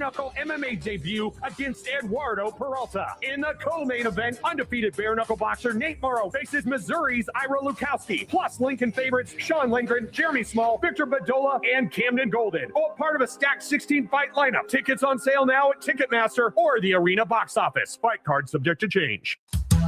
bare-knuckle MMA debut against Eduardo Peralta. In the co-main event, undefeated bare-knuckle boxer Nate Morrow faces Missouri's Ira Lukowski, plus Lincoln favorites Sean Lindgren, Jeremy Small, Victor Badola, and Camden Golden. All part of a stacked 16-fight lineup. Tickets on sale now at Ticketmaster or the Arena box office. Fight card subject to change.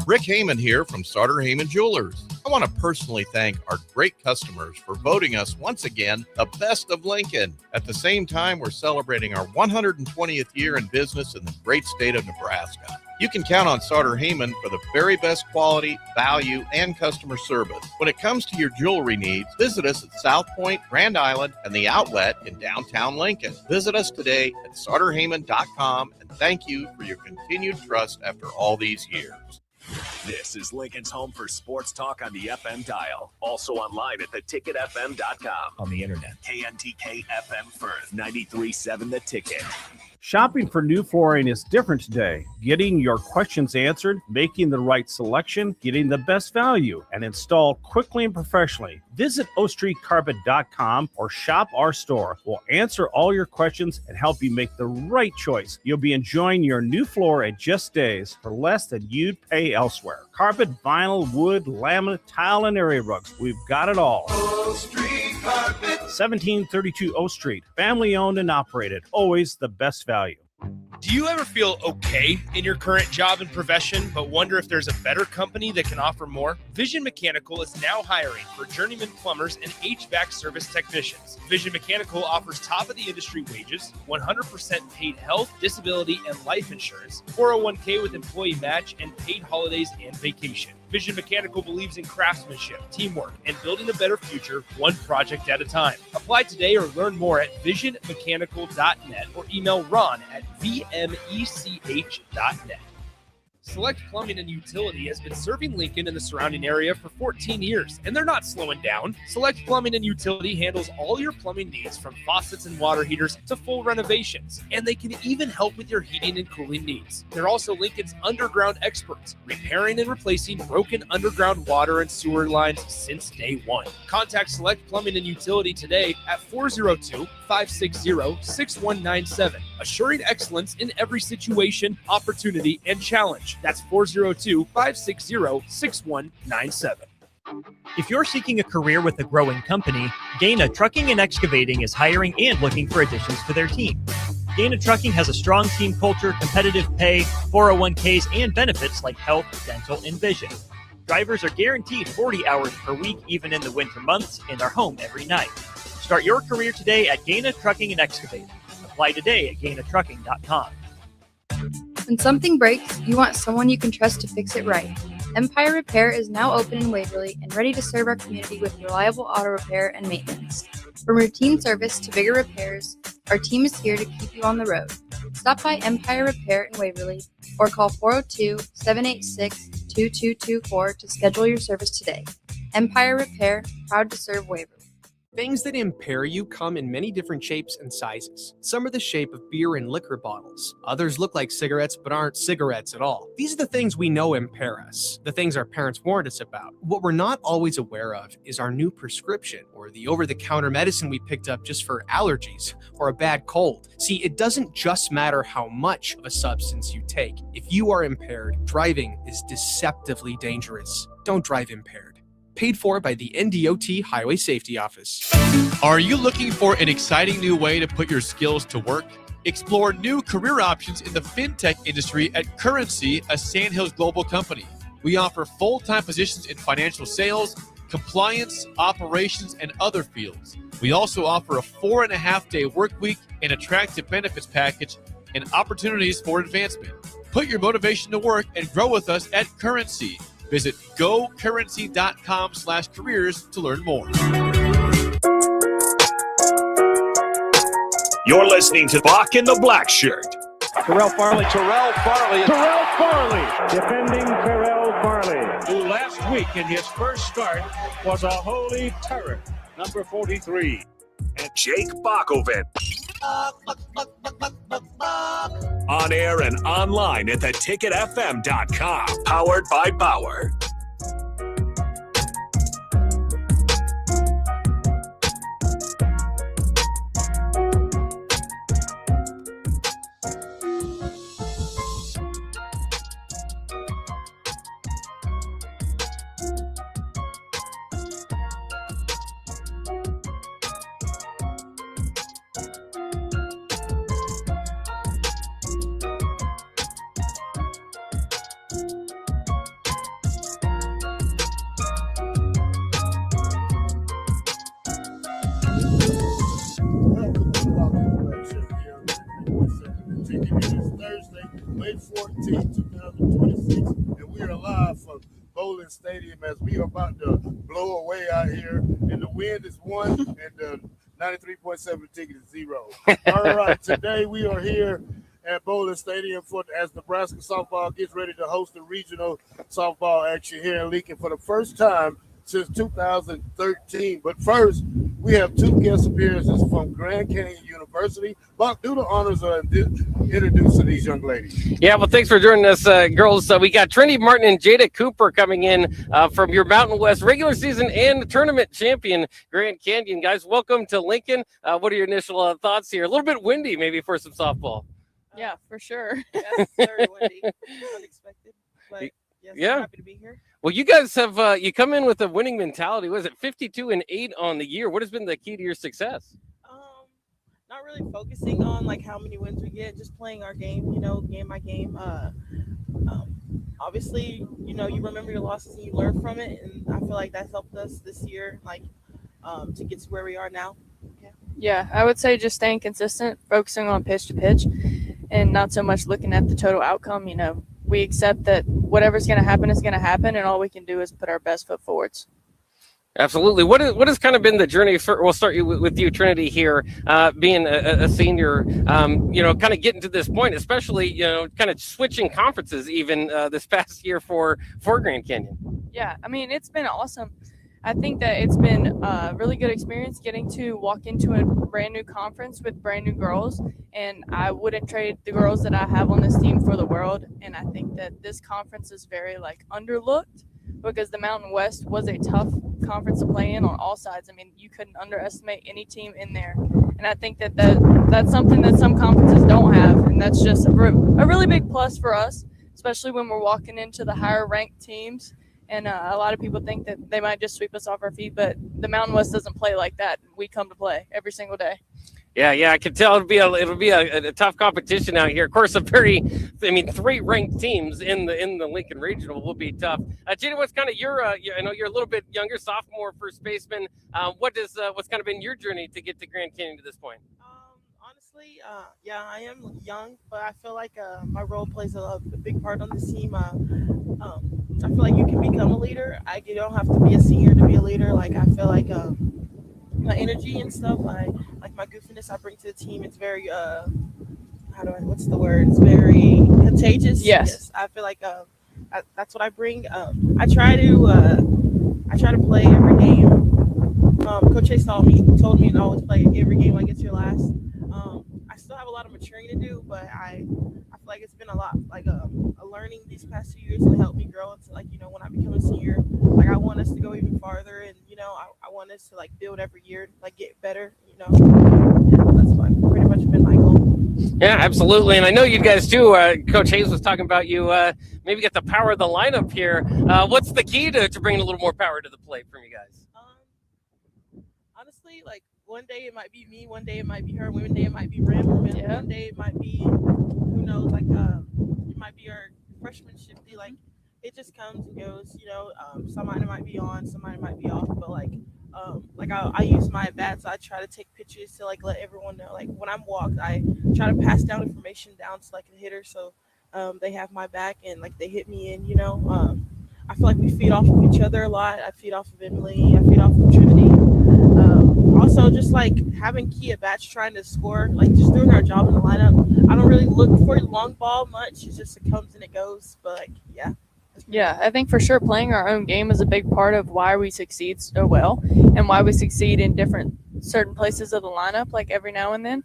Rick Heyman here from Sartor Heyman Jewelers. I want to personally thank our great customers for voting us once again the best of Lincoln. At the same time, we're celebrating our 120th year in business in the great state of Nebraska. You can count on Sartor Heyman for the very best quality, value, and customer service. When it comes to your jewelry needs, visit us at South Point, Grand Island, and the Outlet in downtown Lincoln. Visit us today at sartorheyman.com, and thank you for your continued trust after all these years. This is Lincoln's home for sports talk on the FM dial. Also online at theticketfm.com. On the internet. KNTK FM Firth, 93.7 The Ticket. Shopping for new flooring is different today. Getting your questions answered, making the right selection, getting the best value, and installed quickly and professionally. Visit ostreetcarpet.com or shop our store. We'll answer all your questions and help you make the right choice. You'll be enjoying your new floor in just days for less than you'd pay elsewhere. Carpet, vinyl, wood, laminate, tile, and area rugs. We've got it all. O Street Carpet. 1732 O Street. Family owned and operated. Always the best value. Do you ever feel okay in your current job and profession, but wonder if there's a better company that can offer more? Vision Mechanical is now hiring for journeyman plumbers and HVAC service technicians. Vision Mechanical offers top-of-the-industry wages, 100% paid health, disability, and life insurance, 401k with employee match, and paid holidays and vacation. Vision Mechanical believes in craftsmanship, teamwork, and building a better future one project at a time. Apply today or learn more at visionmechanical.net or email Ron at vmech.net. Select Plumbing and Utility has been serving Lincoln and the surrounding area for 14 years, and they're not slowing down. Select Plumbing and Utility handles all your plumbing needs, from faucets and water heaters to full renovations, and they can even help with your heating and cooling needs. They're also Lincoln's underground experts, repairing and replacing broken underground water and sewer lines since day one. Contact Select Plumbing and Utility today at 402-560-6197, assuring excellence in every situation, opportunity, and challenge. That's 402-560-6197. If you're seeking a career with a growing company, Dana Trucking and Excavating is hiring and looking for additions to their team. Dana Trucking has a strong team culture, competitive pay, 401ks, and benefits like health, dental, and vision. Drivers are guaranteed 40 hours per week, even in the winter months, and are home every night. Start your career today at Dana Trucking and Excavating. Apply today at GainaTrucking.com. When something breaks, you want someone you can trust to fix it right. Empire Repair is now open in Waverly and ready to serve our community with reliable auto repair and maintenance. From routine service to bigger repairs, our team is here to keep you on the road. Stop by Empire Repair in Waverly or call 402-786-2224 to schedule your service today. Empire Repair, proud to serve Waverly. Things that impair you come in many different shapes and sizes. Some are the shape of beer and liquor bottles. Others look like cigarettes but aren't cigarettes at all. These are the things we know impair us, the things our parents warned us about. What we're not always aware of is our new prescription, or the over-the-counter medicine we picked up just for allergies or a bad cold. See, it doesn't just matter how much of a substance you take. If you are impaired, driving is deceptively dangerous. Don't drive impaired. Paid for by the NDOT Highway Safety Office. Are you looking for an exciting new way to put your skills to work? Explore new career options in the fintech industry at Currency, a Sandhills global company. We offer full-time positions in financial sales, compliance, operations, and other fields. We also offer a 4.5-day work week, an attractive benefits package, and opportunities for advancement. Put your motivation to work and grow with us at Currency. Visit gocurrency.com/careers to learn more. You're listening to Bock the Blackshirt. Terrell Farley, defending Terrell Farley, who last week in his first start was a holy terror, number 43. And Jake Bockoven. On air and online at theticketfm.com. Powered by Bauer. The ticket is Thursday, May 14th, 2026, and we are live from Bowlin Stadium as we are about to blow away out here, and the wind is 1 and the 93.7 ticket is 0. All right, today we are here at Bowlin Stadium as Nebraska softball gets ready to host the regional softball action here in Lincoln for the first time since 2013. But first, we have two guest appearances from Grand Canyon University. Bock, do the honors of introducing these young ladies. Yeah, well, thanks for joining us, girls. We got Trinity Martin and Jada Cooper coming in from your Mountain West regular season and tournament champion, Grand Canyon. Guys, welcome to Lincoln. What are your initial thoughts here? A little bit windy maybe for some softball. Yeah, for sure. Yes, very windy. Unexpected. But yes, Yeah. I'm happy to be here. Well, you guys have you come in with a winning mentality. What is it, 52-8 on the year? What has been the key to your success? Not really focusing on like how many wins we get, just playing our game, game by game. Obviously, you remember your losses and you learn from it, and I feel like that's helped us this year, to get to where we are now. Yeah, I would say just staying consistent, focusing on pitch to pitch, and not so much looking at the total outcome. We accept that whatever's going to happen is going to happen, and all we can do is put our best foot forwards. Absolutely. What has kind of been the journey? We'll start with you, Trinity, here, being a senior, kind of getting to this point, especially, kind of switching conferences even this past year for Grand Canyon. Yeah, I mean, it's been awesome. I think that it's been a really good experience getting to walk into a brand new conference with brand new girls, and I wouldn't trade the girls that I have on this team for the world. And I think that this conference is very underlooked because the Mountain West was a tough conference to play in on all sides. I mean, you couldn't underestimate any team in there, and I think that's something that some conferences don't have, and that's just a really big plus for us, especially when we're walking into the higher ranked teams. And a lot of people think that they might just sweep us off our feet, but the Mountain West doesn't play like that. We come to play every single day. Yeah, I can tell it'll be a tough competition out here. Of course, 3 ranked teams in the Lincoln Regional will be tough. Jada, what's kind of your? I know you're a little bit younger, sophomore, first baseman. What's kind of been your journey to get to Grand Canyon to this point? Honestly, I am young, but I feel like my role plays a big part on this team. I feel like you can become a leader. You don't have to be a senior to be a leader. I feel like my energy and stuff, my goofiness I bring to the team, it's very what's the word? It's very contagious. Yes. I feel like that's what I bring. I try to play every game. Coach Chase told me to always play every game like it's your last. I still have a lot of maturing to do, but I feel like it's been a lot a learning these past 2 years, and helped me grow into when I become a senior, I want us to go even farther, and I want us to build every year, get better, that's pretty much been my goal. Yeah, absolutely. And I know you guys too, Coach Hayes was talking about you maybe get the power of the lineup here. What's the key to bringing a little more power to the plate from you guys? Honestly, one day it might be me, one day it might be her, one day it might be Ram, Yeah. one day it might be, who knows, it might be our freshman shifty, it just comes and goes, somebody might be on, somebody might be off, but I use my bats, I try to take pictures to let everyone know, when I'm walked, I try to pass down information down to the hitter, so they have my back and they hit me in, I feel like we feed off of each other a lot. I feed off of Emily, I feed off of Trinity. Also, just having key at bats, trying to score, just doing our job in the lineup. I don't really look for a long ball much. It just comes and it goes. But yeah. Yeah, I think for sure playing our own game is a big part of why we succeed so well and why we succeed in certain places of the lineup, every now and then.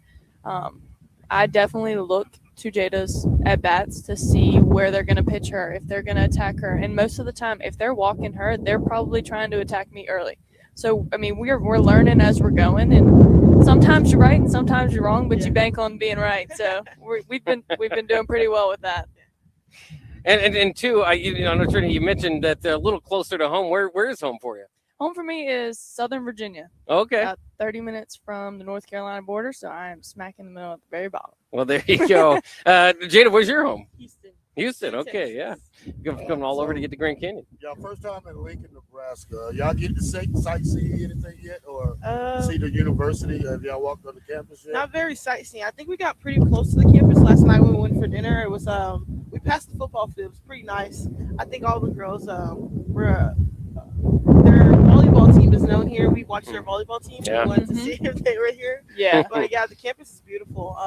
I definitely look to Jada's at bats to see where they're going to pitch her, if they're going to attack her. And most of the time, if they're walking her, they're probably trying to attack me early. So, I mean, we're learning as we're going, and sometimes you're right and sometimes you're wrong, but you bank on being right. So we've been doing pretty well with that. And two, I know, Trinity, you mentioned that they're a little closer to home. Where is home for you? Home for me is Southern Virginia. Okay. About 30 minutes from the North Carolina border, so I am smack in the middle at the very bottom. Well, there you go. Jada, where's your home? Houston, okay, yeah. Coming all over to get to Grand Canyon. Y'all first time in Lincoln, Nebraska. Y'all get to sightsee anything yet, or see the university? Have y'all walked on the campus yet? Not very sightseeing. I think we got pretty close to the campus last night when we went for dinner. It was we passed the football field. It was pretty nice. I think all the girls were. Their volleyball team is known here. We watched their volleyball team. Yeah. We wanted to see if they were here. Yeah. But yeah, the campus is beautiful.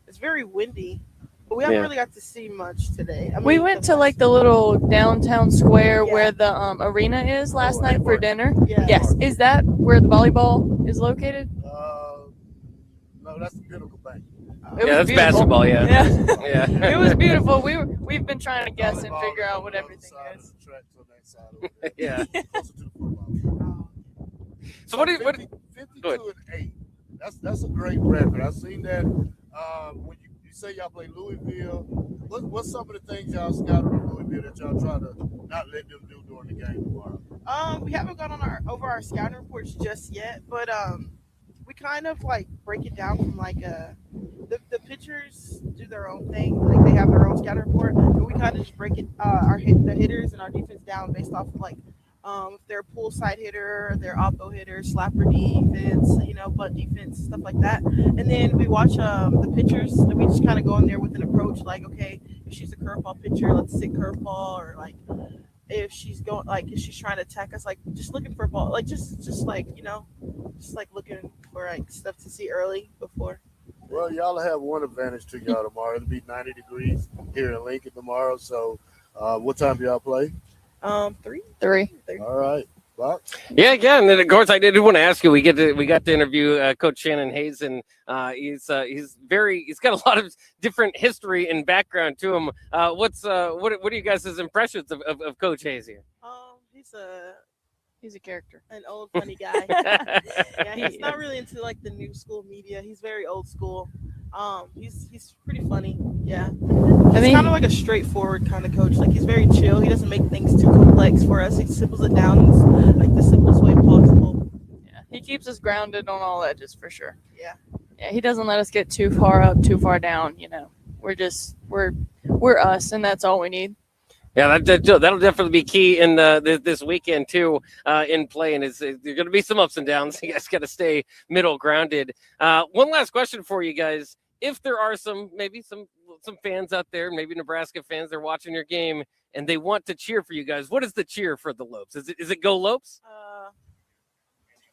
It's very windy, but we haven't really got to see much today. I mean, We went to like the little downtown square where the arena is last night for dinner. Yeah. Yes. Is that where the volleyball is located? No, that's the Pinnacle Bank. It Yeah, was that's beautiful. basketball, yeah. Yeah. It was beautiful. We've been trying to guess and figure out what everything is. Yeah. Closer to the football. So what do you 52 and 8. That's a great record. I've seen that. When you say y'all play Louisville, what's some of the things y'all scouted on Louisville that y'all try to not let them do during the game tomorrow? We haven't gone on over our scouting reports just yet, but we kind of like break it down from like the pitchers do their own thing, like they have their own scouting report, but we kind of just break it the hitters and our defense down based off of like if they're a pull side hitter, they're oppo hitter, slapper defense, butt defense, stuff like that. And then we watch the pitchers, and we just kind of go in there with an approach like, okay, if she's a curveball pitcher, let's sit curveball, or like if she's going if she's trying to attack us, like just looking for a ball, like just like just like looking for like stuff to see early before. Well, y'all have one advantage to y'all tomorrow. It'll be 90 degrees here in Lincoln tomorrow. So, what time do y'all play? 3. All right, Bock. Yeah, and then of course I did want to ask you. We got to interview Coach Shannon Hayes, and he's got a lot of different history and background to him. What are you guys' impressions of Coach Hayes here? He's a character, an old funny guy. Yeah, he's not really into like the new school media. He's very old school. He's pretty funny. Yeah, he's kind of like a straightforward kind of coach. Like he's very chill. He doesn't make things too complex for us. He simples it down in like the simplest way possible. Yeah, he keeps us grounded on all edges for sure. Yeah. Yeah, he doesn't let us get too far up, too far down. We're us, and that's all we need. Yeah, that'll definitely be key in this weekend too. In play, and there's going to be some ups and downs. You guys got to stay middle grounded. One last question for you guys: if there are some fans out there, maybe Nebraska fans, they're watching your game and they want to cheer for you guys, what is the cheer for the Lopes? Is it go Lopes?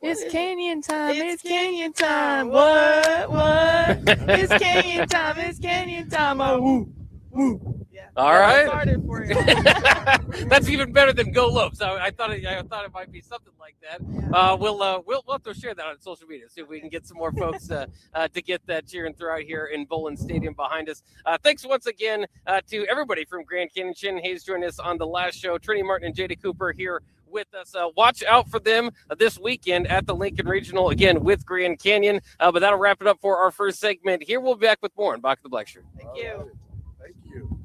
It's Canyon time. It's Canyon time. What? It's Canyon time. It's Canyon time. Oh, woo, woo. All right. Started for you. That's even better than Go Lopes. I thought it might be something like that. We'll have to share that on social media. See if we can get some more folks to get that cheering throughout here in Bowlin Stadium behind us. Thanks once again to everybody from Grand Canyon. Shannon Hayes joined us on the last show. Trinity Martin and Jada Cooper here with us. Watch out for them this weekend at the Lincoln Regional again with Grand Canyon. But that'll wrap it up for our first segment. Here we'll be back with more on Bock The Blackshirt. Thank you. Thank you.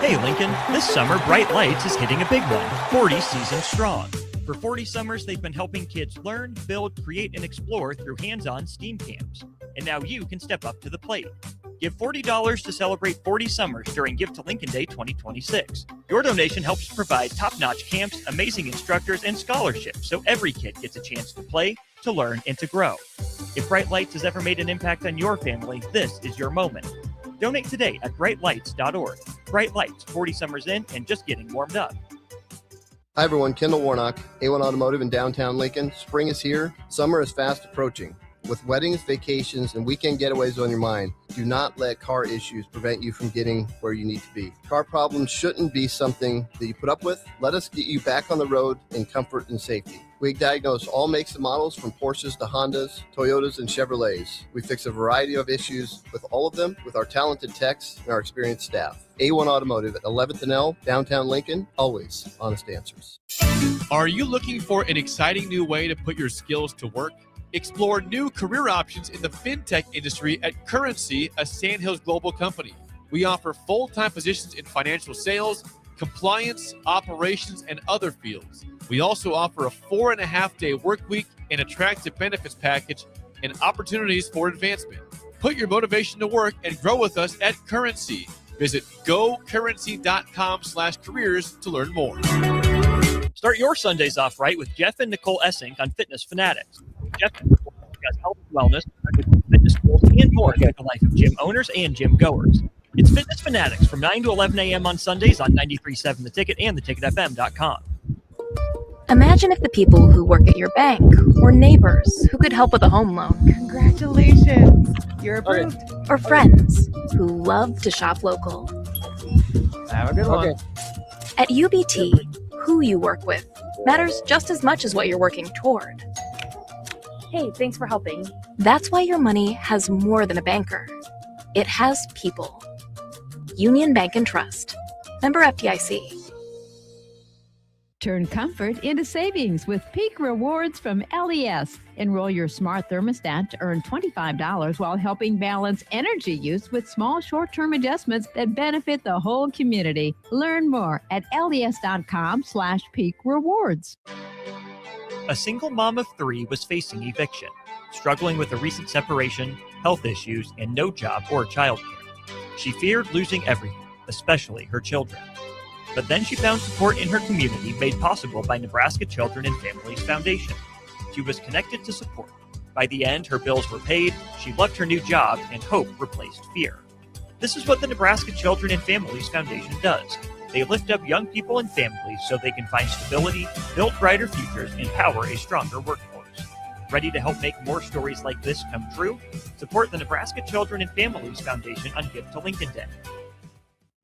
Hey Lincoln, this summer Bright Lights is hitting a big one, 40 seasons strong. For 40 summers, they've been helping kids learn, build, create, and explore through hands-on STEAM camps. And now you can step up to the plate. Give $40 to celebrate 40 summers during Give to Lincoln Day 2026. Your donation helps provide top-notch camps, amazing instructors, and scholarships so every kid gets a chance to play, to learn, and to grow. If Bright Lights has ever made an impact on your family, this is your moment. Donate today at brightlights.org. Bright Lights, 40 summers in and just getting warmed up. Hi everyone, Kendall Warnock, A1 Automotive in downtown Lincoln. Spring is here, summer is fast approaching. With weddings, vacations, and weekend getaways on your mind, do not let car issues prevent you from getting where you need to be. Car problems shouldn't be something that you put up with. Let us get you back on the road in comfort and safety. We diagnose all makes and models from Porsches to Hondas, Toyotas, and Chevrolets. We fix a variety of issues with all of them with our talented techs and our experienced staff. A1 Automotive at 11th and L, downtown Lincoln, always honest answers. Are you looking for an exciting new way to put your skills to work? Explore new career options in the fintech industry at Currency, a Sandhills global company. We offer full-time positions in financial sales, compliance, operations, and other fields. We also offer a 4.5-day work week, an attractive benefits package, and opportunities for advancement. Put your motivation to work and grow with us at Currency. Visit gocurrency.com/careers to learn more. Start your Sundays off right with Jeff and Nicole Essink on Fitness Fanatics. Jeff and Nicole discuss health and wellness, fitness goals, and more in the life of gym owners and gym goers. It's Fitness Fanatics from 9 to 11 a.m. on Sundays on 93.7 The Ticket and theticketfm.com. Imagine if the people who work at your bank were neighbors who could help with a home loan. Congratulations, you're approved. Or friends who love to shop local. Have a good one. At UBT, who you work with matters just as much as what you're working toward. Hey, thanks for helping. That's why your money has more than a banker. It has people. Union Bank and Trust. Member FDIC. Turn comfort into savings with Peak Rewards from LES. Enroll your smart thermostat to earn $25 while helping balance energy use with small short-term adjustments that benefit the whole community. Learn more at les.com/peak rewards. A single mom of 3 was facing eviction, struggling with a recent separation, health issues, and no job or childcare. She feared losing everything, especially her children. But then she found support in her community made possible by Nebraska Children and Families Foundation. She was connected to support. By the end, her bills were paid, she loved her new job, and hope replaced fear. This is what the Nebraska Children and Families Foundation does. They lift up young people and families so they can find stability, build brighter futures, and power a stronger workforce. Ready to help make more stories like this come true? Support the Nebraska Children and Families Foundation on Gift to Lincoln Day.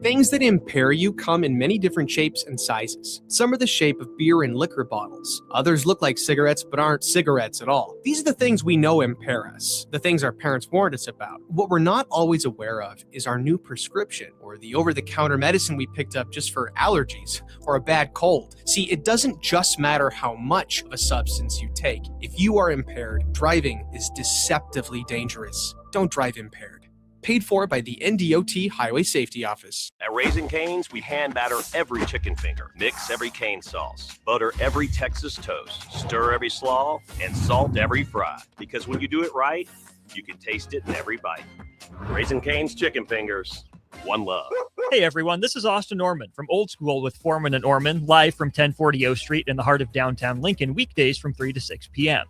Things that impair you come in many different shapes and sizes. Some are the shape of beer and liquor bottles. Others look like cigarettes but aren't cigarettes at all. These are the things we know impair us, the things our parents warned us about. What we're not always aware of is our new prescription or the over-the-counter medicine we picked up just for allergies or a bad cold. See, it doesn't just matter how much of a substance you take. If you are impaired, driving is deceptively dangerous. Don't drive impaired. Paid for by the NDOT Highway Safety Office. At Raising Cane's, we hand batter every chicken finger, mix every cane sauce, butter every Texas toast, stir every slaw, and salt every fry. Because when you do it right, you can taste it in every bite. Raising Cane's chicken fingers, one love. Hey everyone, this is Austin Orman from Old School with Foreman and Orman, live from 1040 O Street in the heart of downtown Lincoln, weekdays from 3 to 6 p.m.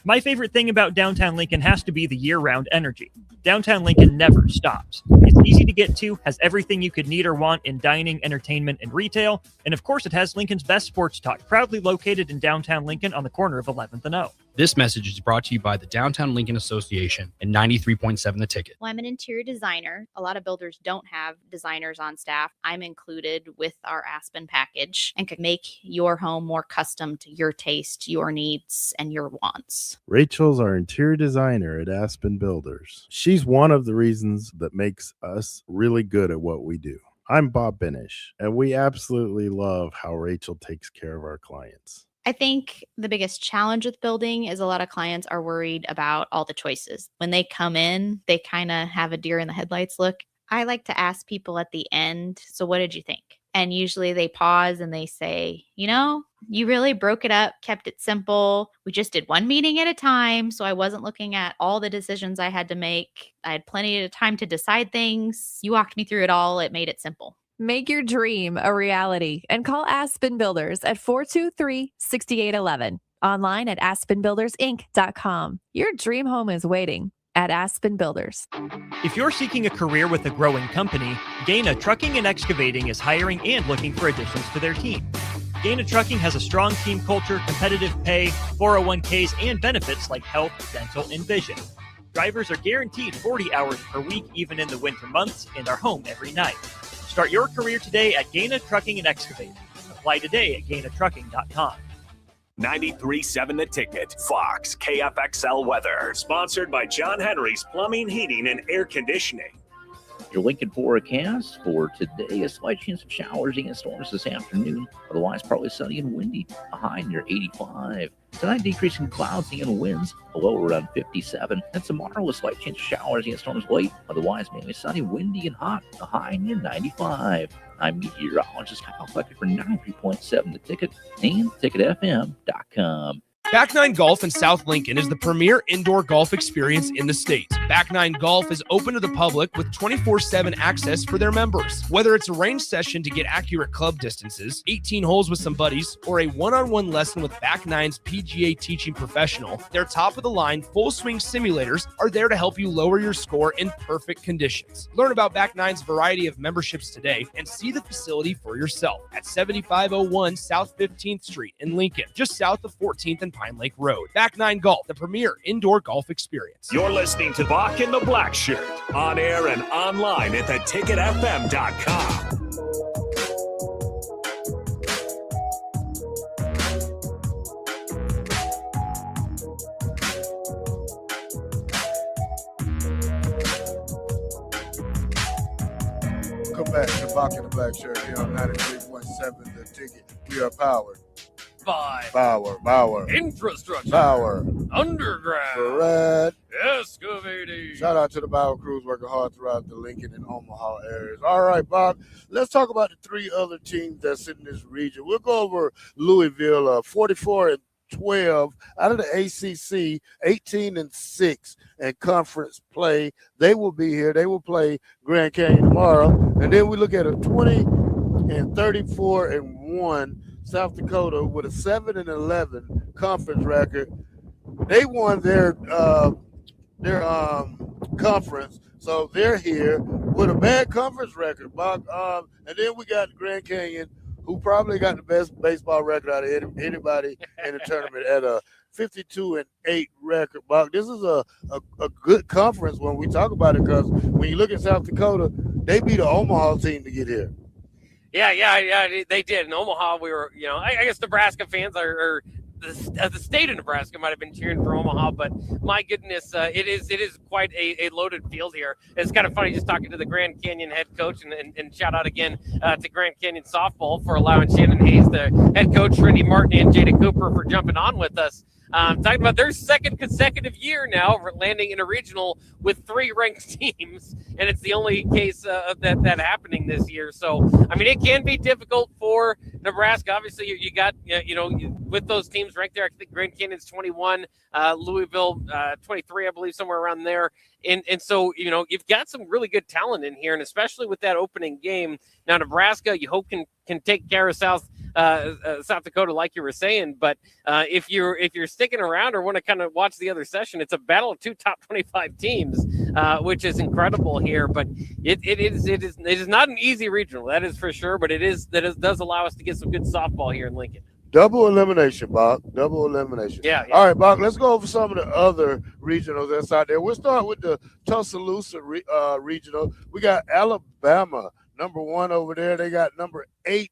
My favorite thing about downtown Lincoln has to be the year-round energy. Downtown Lincoln never stops. It's easy to get to, has everything you could need or want in dining, entertainment, and retail, and of course it has Lincoln's best sports talk, proudly located in downtown Lincoln on the corner of 11th and O. This message is brought to you by the Downtown Lincoln Association and 93.7 The Ticket. Well, I'm an interior designer. A lot of builders don't have designers on staff. I'm included with our Aspen package and can make your home more custom to your taste, your needs, and your wants. Rachel's our interior designer at Aspen Builders. She's one of the reasons that makes us really good at what we do. I'm Bob Benish, and we absolutely love how Rachel takes care of our clients. I think the biggest challenge with building is a lot of clients are worried about all the choices. When they come in, they kind of have a deer in the headlights look. I like to ask people at the end, so what did you think? And usually they pause and they say, you know, you really broke it up, kept it simple. We just did one meeting at a time, so I wasn't looking at all the decisions I had to make. I had plenty of time to decide things. You walked me through it all. It made it simple. Make your dream a reality and call Aspen Builders at 423-6811. Online at aspenbuildersinc.com. Your dream home is waiting at Aspen Builders. If you're seeking a career with a growing company, Gaina Trucking and Excavating is hiring and looking for additions to their team. Gaina Trucking has a strong team culture, competitive pay, 401ks, and benefits like health, dental, and vision. Drivers are guaranteed 40 hours per week, even in the winter months, and are home every night. Start your career today at Gaina Trucking and Excavating. Apply today at GainaTrucking.com. 93.7 The Ticket, Fox, KFXL weather. Sponsored by John Henry's Plumbing, Heating, and Air Conditioning. Your Lincoln forecast for today: a slight chance of showers and storms this afternoon. Otherwise, partly sunny and windy. A high near 85. Tonight, decreasing clouds and winds. A low around 57. And tomorrow, a slight chance of showers and storms late. Otherwise, mainly sunny, windy, and hot. A high near 95. I'm meteorologist Kyle Flecker for 93.7 The Ticket and TicketFM.com. Back Nine Golf in South Lincoln is the premier indoor golf experience in the state. Back Nine Golf is open to the public with 24/7 access for their members. Whether it's a range session to get accurate club distances, 18 holes with some buddies, or a one-on-one lesson with Back Nine's PGA teaching professional, their top-of-the-line full-swing simulators are there to help you lower your score in perfect conditions. Learn about Back Nine's variety of memberships today and see the facility for yourself at 7501 South 15th Street in Lincoln, just south of 14th and Pine Lake Road. Back Nine Golf, the premier indoor golf experience. You're listening to Bock and the Blackshirt, on air and online at theticketfm.com. Come back to Bock and the Blackshirt here on 93.7 The Ticket. We are powered by Bauer. Infrastructure. Bauer. Underground. Correct. Excavating. Shout out to the Bauer crews working hard throughout the Lincoln and Omaha areas. All right, Bob, let's talk about the three other teams that's in this region. We'll go over Louisville, 44-12 out of the ACC, 18-6 in conference play. They will be here. They will play Grand Canyon tomorrow. And then we look at a 20-34-1 South Dakota with a 7-11 conference record. They won their conference, so they're here with a bad conference record. And then we got Grand Canyon, who probably got the best baseball record out of anybody in the tournament at a 52-8 record. Buck, this is a good conference when we talk about it, because when you look at South Dakota, they beat an Omaha team to get here. Yeah, they did. In Omaha, we were, I guess Nebraska fans are the state of Nebraska might have been cheering for Omaha, but my goodness, it is quite a loaded field here. It's kind of funny just talking to the Grand Canyon head coach, and shout out again to Grand Canyon softball for allowing Shannon Hayes, the head coach, Randy Martin, and Jada Cooper for jumping on with us. Talking about their second consecutive year now landing in a regional with 3 ranked teams, and it's the only case of that happening this year. So, I mean, it can be difficult for Nebraska. Obviously, you got, with those teams ranked there, I think Grand Canyon's 21, Louisville 23, I believe, somewhere around there. And so, you've got some really good talent in here, and especially with that opening game. Now, Nebraska, you hope can take care of South Dakota, like you were saying. But if you're sticking around or want to kind of watch the other session, it's a battle of 2 top 25 teams, which is incredible here. But it is not an easy regional, that is for sure. But it does allow us to get some good softball here in Lincoln. Double elimination, Bob. Double elimination. Yeah. All right, Bob, let's go over some of the other regionals that's out there. We'll start with the Tuscaloosa regional. We got Alabama, number 1 over there. They got number 8,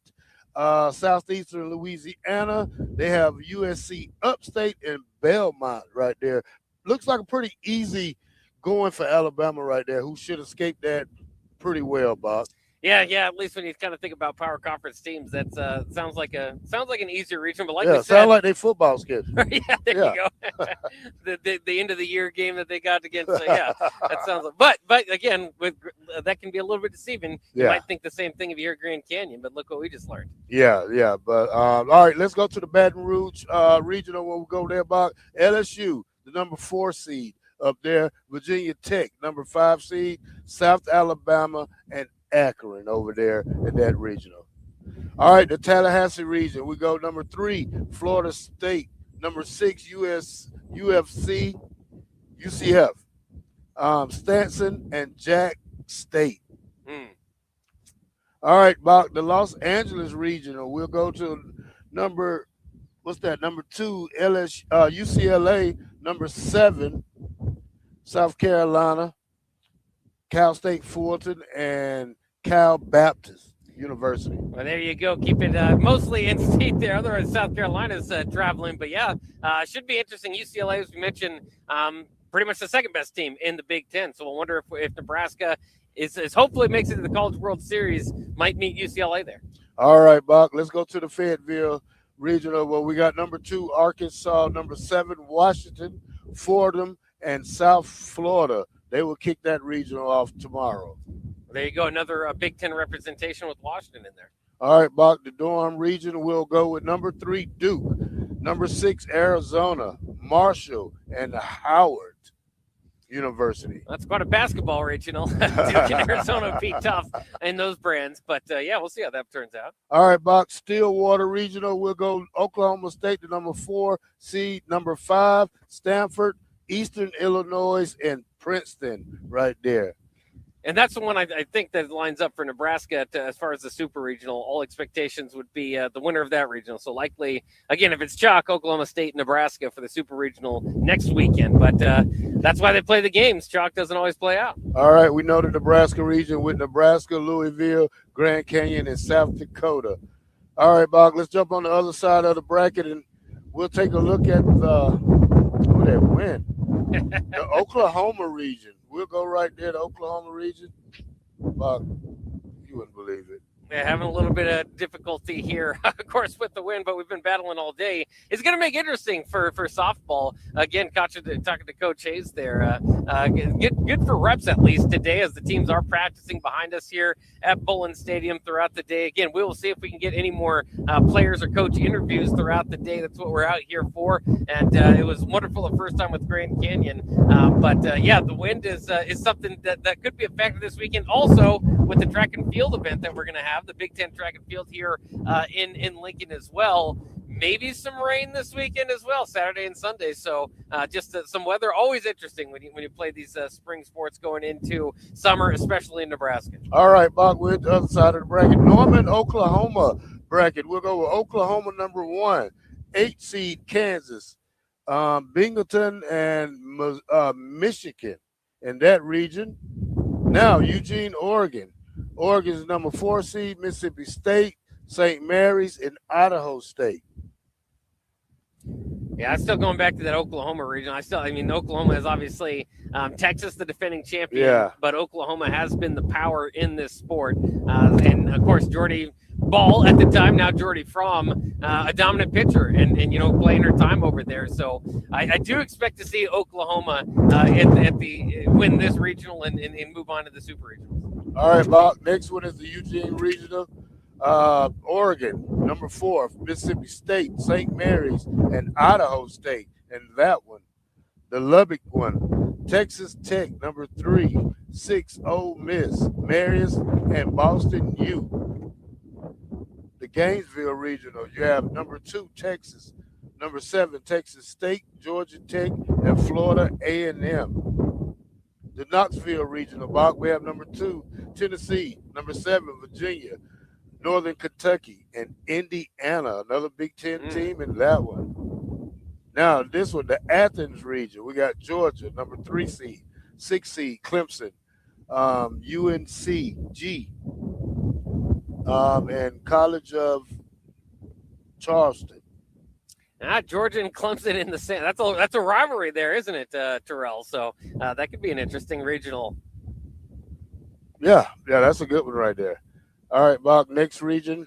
Southeastern Louisiana. They have USC Upstate and Belmont right there. Looks like a pretty easy going for Alabama right there, who should escape that pretty well, Bob. Yeah. At least when you kind of think about power conference teams, that sounds like an easier region. But like we said, sound like they football schedule. You go. the end of the year game that they got against. That sounds like. But again, with that can be a little bit deceiving. You might think the same thing if you hear Grand Canyon, but look what we just learned. Yeah. But all right, let's go to the Baton Rouge regional. When we go there, Bob, LSU, the number 4 seed up there. Virginia Tech, number 5 seed. South Alabama and Akron over there in that regional. All right, the Tallahassee region. We go number 3, Florida State. Number 6, UCF. Stanson and Jack State. All right, Bob, the Los Angeles regional. We'll go to number 2, UCLA. Number 7, South Carolina. Cal State Fulton, and Cal Baptist University. Well, there you go. Keep it mostly in-state there. Otherwise, South Carolina's traveling. But, should be interesting. UCLA, as we mentioned, pretty much the second-best team in the Big Ten. So we'll wonder if Nebraska is hopefully makes it to the College World Series, might meet UCLA there. All right, Buck, let's go to the Fayetteville Regional. Well, we got number 2, Arkansas, number 7, Washington, Fordham, and South Florida. They will kick that regional off tomorrow. There you go, another Big Ten representation with Washington in there. All right, Buck, the Durham region will go with number 3, Duke, number 6, Arizona, Marshall, and Howard University. That's quite a basketball regional. Duke and Arizona would be tough in those brands, but yeah, we'll see how that turns out. All right, Buck, Stillwater regional will go Oklahoma State, the number 4 seed, number 5, Stanford, Eastern Illinois, and Princeton right there. And that's the one I think that lines up for Nebraska as far as the super regional. All expectations would be the winner of that regional. So likely, again, if it's chalk, Oklahoma State, Nebraska for the super regional next weekend. But that's why they play the games. Chalk doesn't always play out. All right, we know the Nebraska region with Nebraska, Louisville, Grand Canyon, and South Dakota. All right, Bob, let's jump on the other side of the bracket, and we'll take a look at who they win. The Oklahoma region. We'll go right there, the Oklahoma region. Bob, you wouldn't believe it. Yeah, having a little bit of difficulty here, of course, with the win, but we've been battling all day. It's going to make it interesting for softball. Again, talking to Coach Hayes there. Good for reps, at least, today, as the teams are practicing behind us here at Bowlin Stadium throughout the day. Again, we will see if we can get any more players or coach interviews throughout the day. That's what we're out here for. And it was wonderful the first time with Grand Canyon. But yeah, the wind is something that could be a factor this weekend. Also, with the track and field event that we're going to have, the Big Ten track and field here in Lincoln as well. Maybe some rain this weekend as well, Saturday and Sunday. So just some weather, always interesting when you play these spring sports going into summer, especially in Nebraska. All right, Bob, we're at the other side of the bracket. Norman, Oklahoma bracket. We'll go with Oklahoma number 1, 8 seed Kansas, Binghamton, and Michigan in that region. Now, Eugene, Oregon. Oregon is number 4 seed, Mississippi State, St. Mary's, and Idaho State. Yeah, I'm still going back to that Oklahoma region. I mean, Oklahoma is obviously Texas, the defending champion, but Oklahoma has been the power in this sport. And of course, Jordy Ball at the time, now Jordy Fromm, a dominant pitcher and playing her time over there. So I do expect to see Oklahoma at the win this regional and move on to the super regional. All right, Bob. Next one is the Eugene Regional. Oregon, number 4, Mississippi State, St. Mary's, and Idaho State. And that one, the Lubbock one, Texas Tech, number 3, 6, Ole Miss, Marius, and Boston U. The Gainesville Regional, you have number 2, Texas, number 7, Texas State, Georgia Tech, and Florida A&M. The Knoxville Regional, Bob, we have number 2, Tennessee, number 7, Virginia, Northern Kentucky, and Indiana, another Big Ten team in that one. Now, this one, the Athens region, we got Georgia, number 3 seed, 6 seed, Clemson, UNCG, and College of Charleston. Georgia and Clemson in the same. That's a rivalry there, isn't it, Terrell? So that could be an interesting regional. Yeah, that's a good one right there. All right, Bob, next region.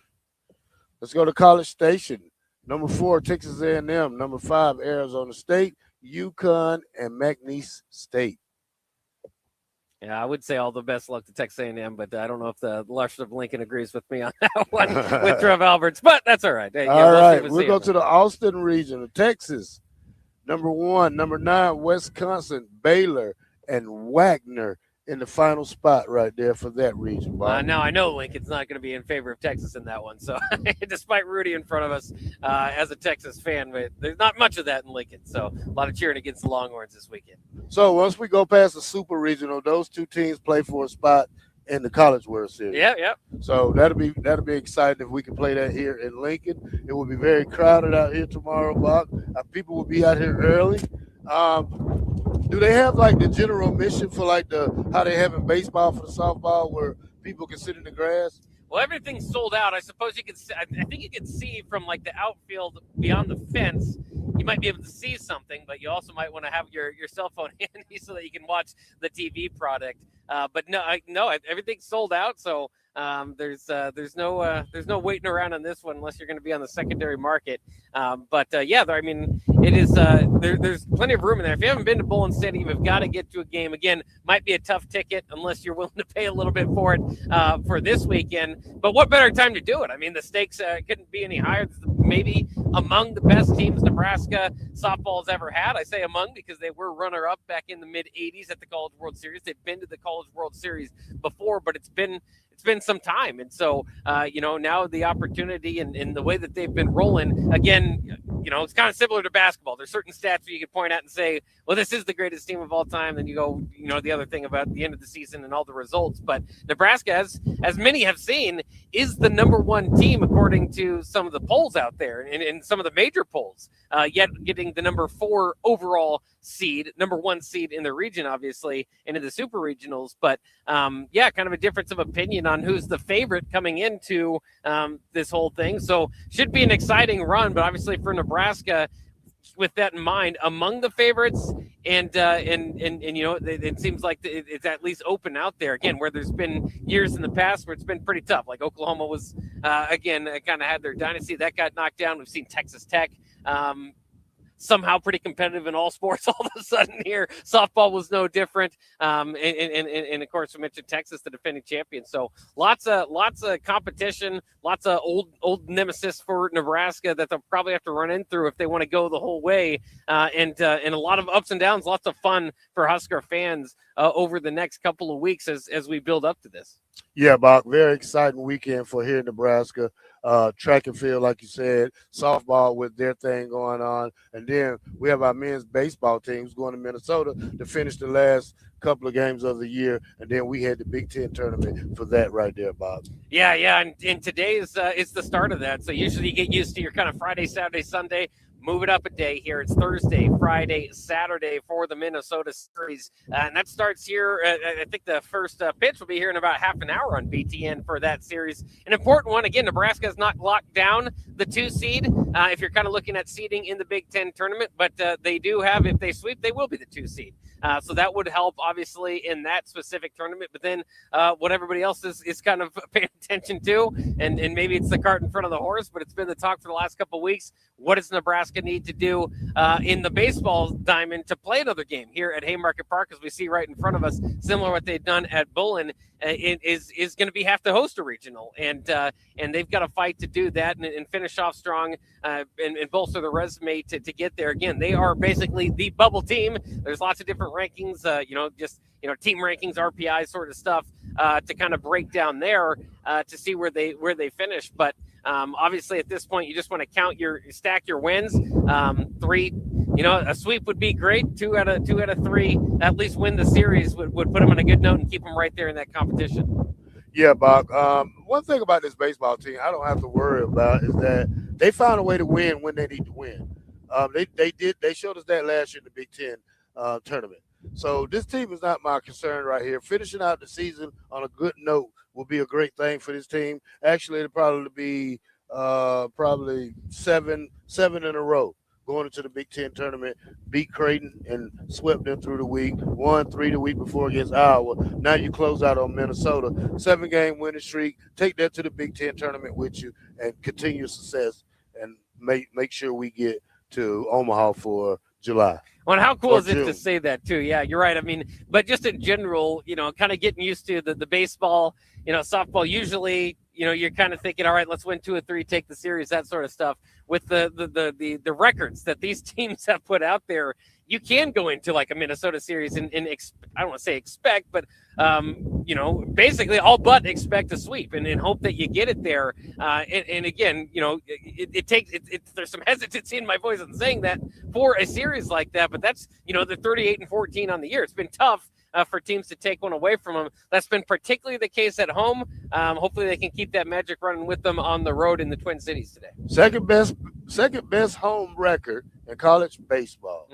Let's go to College Station. Number 4, Texas A&M. Number 5, Arizona State, UConn, and McNeese State. Yeah, I would say all the best luck to Texas A&M, but I don't know if the Lush of Lincoln agrees with me on that one with Trev Alberts, but that's all right. Hey, all right, we'll go to the Austin region of Texas. Number 1, number 9, Wisconsin, Baylor, and Wagner in the final spot right there for that region, Bob. Now, I know Lincoln's not going to be in favor of Texas in that one. So, despite Rudy in front of us as a Texas fan, there's not much of that in Lincoln. So, a lot of cheering against the Longhorns this weekend. So, once we go past the Super Regional, those two teams play for a spot in the College World Series. Yeah. So, that'll be exciting if we can play that here in Lincoln. It will be very crowded out here tomorrow, Bob. People will be out here early. Do they have like the general mission for like how they have in baseball for the softball where people can sit in the grass? Well, everything's sold out. I suppose you can. I think you can see from like the outfield beyond the fence. You might be able to see something, but you also might want to have your cell phone handy so that you can watch the TV product. But no, everything's sold out. So there's no waiting around on this one unless you're going to be on the secondary market. Yeah, I mean, it is there's plenty of room in there. If you haven't been to Bowlin Stadium, you've got to get to a game. Again, might be a tough ticket unless you're willing to pay a little bit for it for this weekend. But what better time to do it? I mean, the stakes couldn't be any higher. Maybe among the best teams Nebraska softball's ever had. I say among because they were runner-up back in the mid-'80s at the College World Series. They've been to the College World Series before, but it's been some time. And so, now the opportunity and the way that they've been rolling, again, it's kind of similar to basketball. There's certain stats where you could point out and say, well, this is the greatest team of all time. Then you go, the other thing about the end of the season and all the results. But Nebraska, as many have seen, is the number one team according to some of the polls out there and some of the major polls, yet getting the number 4 overall seed, number 1 seed in the region, obviously, into the super regionals. But kind of a difference of opinion on who's the favorite coming into this whole thing. So should be an exciting run, but obviously for Nebraska, with that in mind, among the favorites, and it seems like it's at least open out there again, where there's been years in the past where it's been pretty tough. Like Oklahoma was kind of had their dynasty that got knocked down. We've seen Texas Tech somehow pretty competitive in all sports all of a sudden here. Softball was no different. And of course, we mentioned Texas, the defending champion. So lots of competition, lots of old nemesis for Nebraska that they'll probably have to run in through if they want to go the whole way. And a lot of ups and downs, lots of fun for Husker fans over the next couple of weeks as we build up to this. Yeah, Bock, very exciting weekend for here in Nebraska. Track and field, like you said, softball with their thing going on. And then we have our men's baseball teams going to Minnesota to finish the last couple of games of the year. And then we had the Big Ten tournament for that right there, Bob. Yeah. And today is the start of that. So usually you get used to your kind of Friday, Saturday, Sunday. Move it up a day here. It's Thursday, Friday, Saturday for the Minnesota series. And that starts here. I think the first pitch will be here in about half an hour on BTN for that series. An important one. Again, Nebraska has not locked down the 2 seed if you're kind of looking at seeding in the Big Ten tournament. But they do have, if they sweep, they will be the 2 seed. So that would help, obviously, in that specific tournament. But then what everybody else is kind of paying attention to, and maybe it's the cart in front of the horse, but it's been the talk for the last couple of weeks. What does Nebraska need to do in the baseball diamond to play another game here at Haymarket Park, as we see right in front of us, similar to what they've done at Bowlin, is going to have to host a regional. And they've got to fight to do that and finish off strong and bolster the resume to get there. Again, they are basically the bubble team. There's lots of different rankings, team rankings, RPI sort of stuff to kind of break down there to see where they finish. But obviously at this point, you just want to stack your wins. 3, a sweep would be great. 2 out of 3, at least win the series would put them on a good note and keep them right there in that competition. Yeah, Bob. One thing about this baseball team I don't have to worry about is that they found a way to win when they need to win. They showed us that last year in the Big Ten tournament. So this team is not my concern right here. Finishing out the season on a good note will be a great thing for this team. Actually, it'll probably be seven in a row going into the Big Ten tournament. Beat Creighton and swept them through the week. 1-3 the week before against Iowa. Now you close out on Minnesota. 7-game winning streak. Take that to the Big Ten tournament with you and continue success and make sure we get to Omaha for July. Well, and how cool is it to say that too? Yeah, you're right. I mean, but just in general, kind of getting used to the baseball, softball, usually, you're kind of thinking, all right, let's win 2 or 3, take the series, that sort of stuff. With the records that these teams have put out there, you can go into like a Minnesota series and I don't want to say expect, but basically all but expect a sweep and hope that you get it there. And again, it takes there's some hesitancy in my voice in saying that for a series like that, but that's they're 38-14 on the year. It's been tough for teams to take one away from them. That's been particularly the case at home. Hopefully they can keep that magic running with them on the road in the Twin Cities today. Second best home record in college baseball.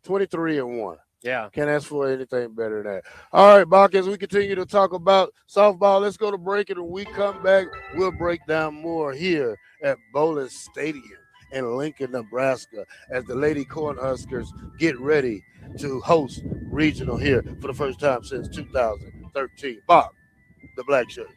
23-1. Yeah. Can't ask for anything better than that. All right, Bock, as we continue to talk about softball, let's go to break, and when we come back, we'll break down more here at Bowlin Stadium in Lincoln, Nebraska, as the Lady Cornhuskers get ready to host regional here for the first time since 2000. 13. Bock The Blackshirt.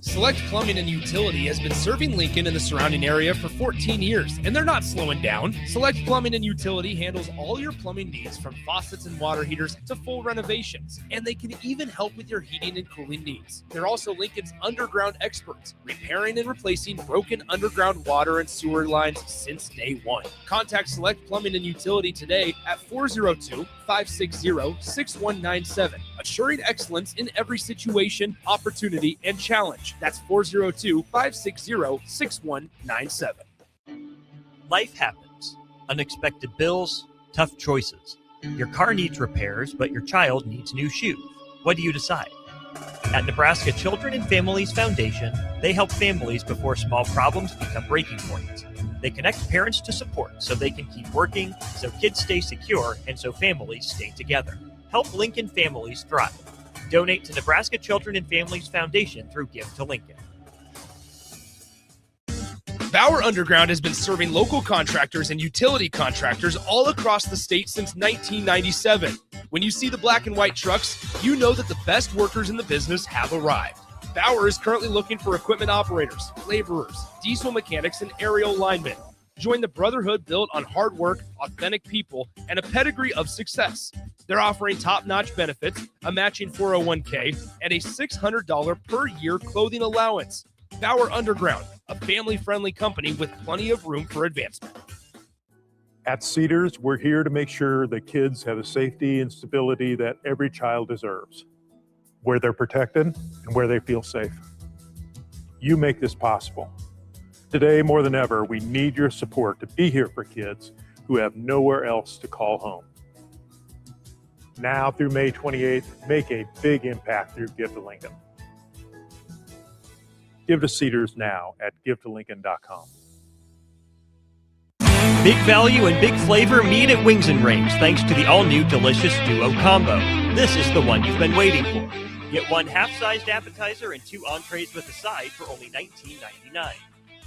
Select Plumbing and Utility has been serving Lincoln and the surrounding area for 14 years, and they're not slowing down. Select Plumbing and Utility handles all your plumbing needs from faucets and water heaters to full renovations, and they can even help with your heating and cooling needs. They're also Lincoln's underground experts, repairing and replacing broken underground water and sewer lines since day one. Contact Select Plumbing and Utility today at 402-560-6197, assuring excellence in every situation, opportunity, and challenge. That's 402-560-6197. Life happens. Unexpected bills, tough choices. Your car needs repairs, but your child needs new shoes. What do you decide? At Nebraska Children and Families Foundation, they help families before small problems become breaking points. They connect parents to support so they can keep working, so kids stay secure, and so families stay together. Help Lincoln families thrive. Donate to Nebraska Children and Families Foundation through Give to Lincoln. Bauer Underground has been serving local contractors and utility contractors all across the state since 1997. When you see the black and white trucks, you know that the best workers in the business have arrived. Bauer is currently looking for equipment operators, laborers, diesel mechanics, and aerial linemen. Join the brotherhood built on hard work, authentic people, and a pedigree of success. They're offering top-notch benefits, a matching 401k, and a $600 per year clothing allowance. Bauer Underground, a family-friendly company with plenty of room for advancement. At Cedars, we're here to make sure that kids have the safety and stability that every child deserves, where they're protected and where they feel safe. You make this possible. Today, more than ever, we need your support to be here for kids who have nowhere else to call home. Now through May 28th, make a big impact through Give to Lincoln. Give to Cedars now at givetolincoln.com. Big value and big flavor meet at Wings and Rings thanks to the all-new delicious Duo Combo. This is the one you've been waiting for. Get one half-sized appetizer and 2 entrees with a side for only $19.99.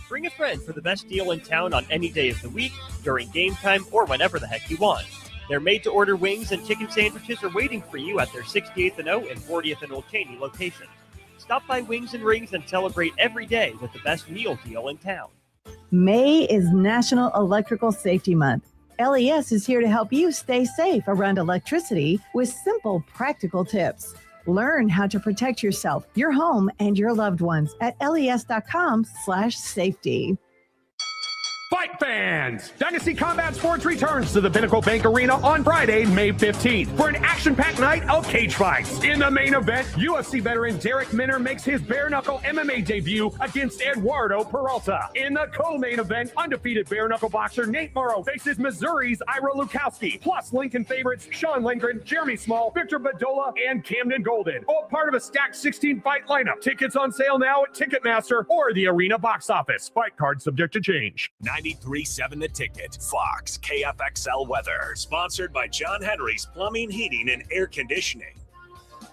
Bring a friend for the best deal in town on any day of the week, during game time, or whenever the heck you want. Their made-to-order wings and chicken sandwiches are waiting for you at their 68th and O and 40th and Old Cheney locations. Stop by Wings and Rings and celebrate every day with the best meal deal in town. May is National Electrical Safety Month. LES is here to help you stay safe around electricity with simple, practical tips. Learn how to protect yourself, your home, and your loved ones at les.com/safety. Fight fans! Dynasty Combat Sports returns to the Pinnacle Bank Arena on Friday, May 15th for an action-packed night of cage fights. In the main event, UFC veteran Derek Minner makes his bare-knuckle MMA debut against Eduardo Peralta. In the co-main event, undefeated bare-knuckle boxer Nate Morrow faces Missouri's Ira Lukowski, plus Lincoln favorites Sean Lindgren, Jeremy Small, Victor Badola, and Camden Golden. All part of a stacked 16-fight lineup. Tickets on sale now at Ticketmaster or the Arena box office. Fight card subject to change. 93.7 The Ticket, Fox, KFXL weather. Sponsored by John Henry's Plumbing, Heating, and Air Conditioning.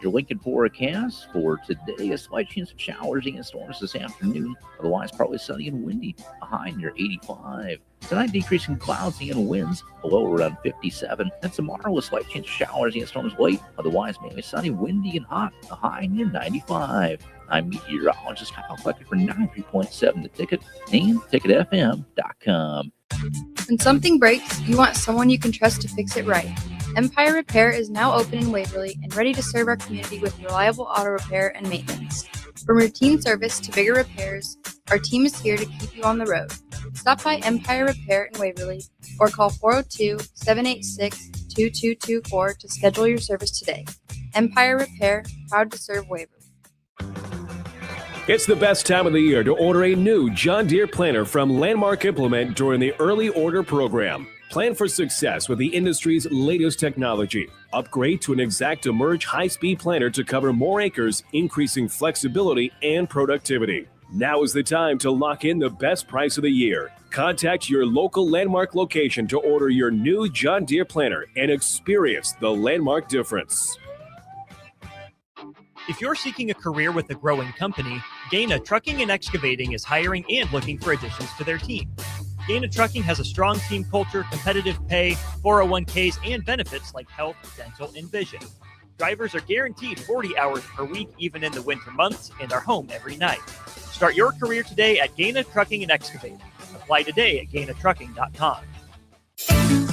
Your Lincoln forecast for today, a slight chance of showers and storms this afternoon. Otherwise, probably sunny and windy, a high near 85. Tonight, decreasing clouds and winds, a low around 57. And tomorrow, a slight chance of showers and storms late. Otherwise, mainly sunny, windy, and hot, a high near 95. I'm meteorologist Kyle Flecker for 93.7 The Ticket and ticketfm.com. When something breaks, you want someone you can trust to fix it right. Empire Repair is now open in Waverly and ready to serve our community with reliable auto repair and maintenance. From routine service to bigger repairs, our team is here to keep you on the road. Stop by Empire Repair in Waverly or call 402-786-2224 to schedule your service today. Empire Repair, proud to serve Waverly. It's the best time of the year to order a new John Deere planter from Landmark Implement during the early order program. Plan for success with the industry's latest technology. Upgrade to an Exacta Merge high-speed planter to cover more acres, increasing flexibility and productivity. Now is the time to lock in the best price of the year. Contact your local Landmark location to order your new John Deere planter and experience the Landmark difference. If you're seeking a career with a growing company, Gaina Trucking and Excavating is hiring and looking for additions to their team. Gaina Trucking has a strong team culture, competitive pay, 401ks, and benefits like health, dental, and vision. Drivers are guaranteed 40 hours per week, even in the winter months, and are home every night. Start your career today at Gaina Trucking and Excavating. Apply today at GainaTrucking.com.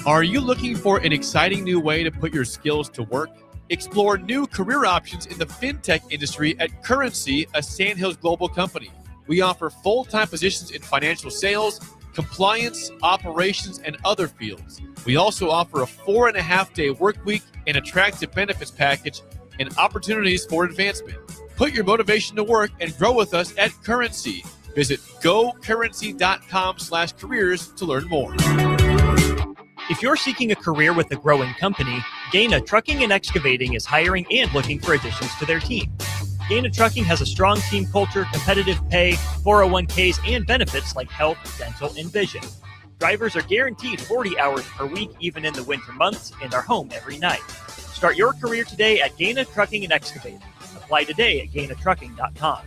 Are you looking for an exciting new way to put your skills to work? Explore new career options in the fintech industry at Currency, a Sandhills global company. We offer full-time positions in financial sales, compliance, operations, and other fields. We also offer a 4.5-day work week, an attractive benefits package, and opportunities for advancement. Put your motivation to work and grow with us at Currency. Visit gocurrency.com/careers to learn more. If you're seeking a career with a growing company, Gaina Trucking and Excavating is hiring and looking for additions to their team. Gaina Trucking has a strong team culture, competitive pay, 401ks, and benefits like health, dental, and vision. Drivers are guaranteed 40 hours per week, even in the winter months, and are home every night. Start your career today at Gaina Trucking and Excavating. Apply today at GainaTrucking.com.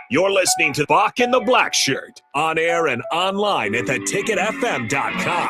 You're listening to Bock the Blackshirt, on air and online at theticketfm.com.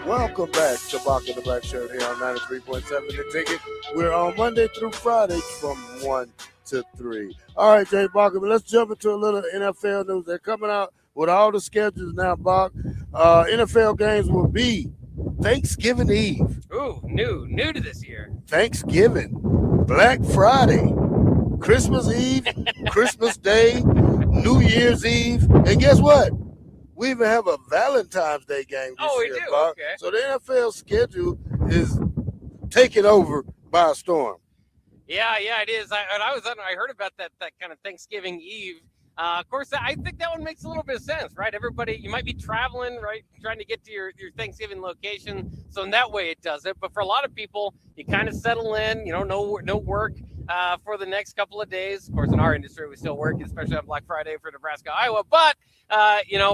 Welcome back to Bock the Blackshirt here on 93.7 The Ticket. We're on Monday through Friday from 1 to 3. All right, Jay Bock, let's jump into a little NFL news. They're coming out with all the schedules now, Bock. NFL games will be Thanksgiving Eve. Ooh, new to this year. Thanksgiving, Black Friday, Christmas Eve, Christmas Day, New Year's Eve, and guess what? We even have a Valentine's Day game this year, Bob. Okay. So the NFL schedule is taken over by a storm. Yeah, it is. I heard about that kind of Thanksgiving Eve. Of course, I think that one makes a little bit of sense, right? Everybody, you might be traveling, right, trying to get to your Thanksgiving location. So in that way, it does it. But for a lot of people, you kind of settle in, no work for the next couple of days. Of course, in our industry, we still work, especially on Black Friday for Nebraska, Iowa. But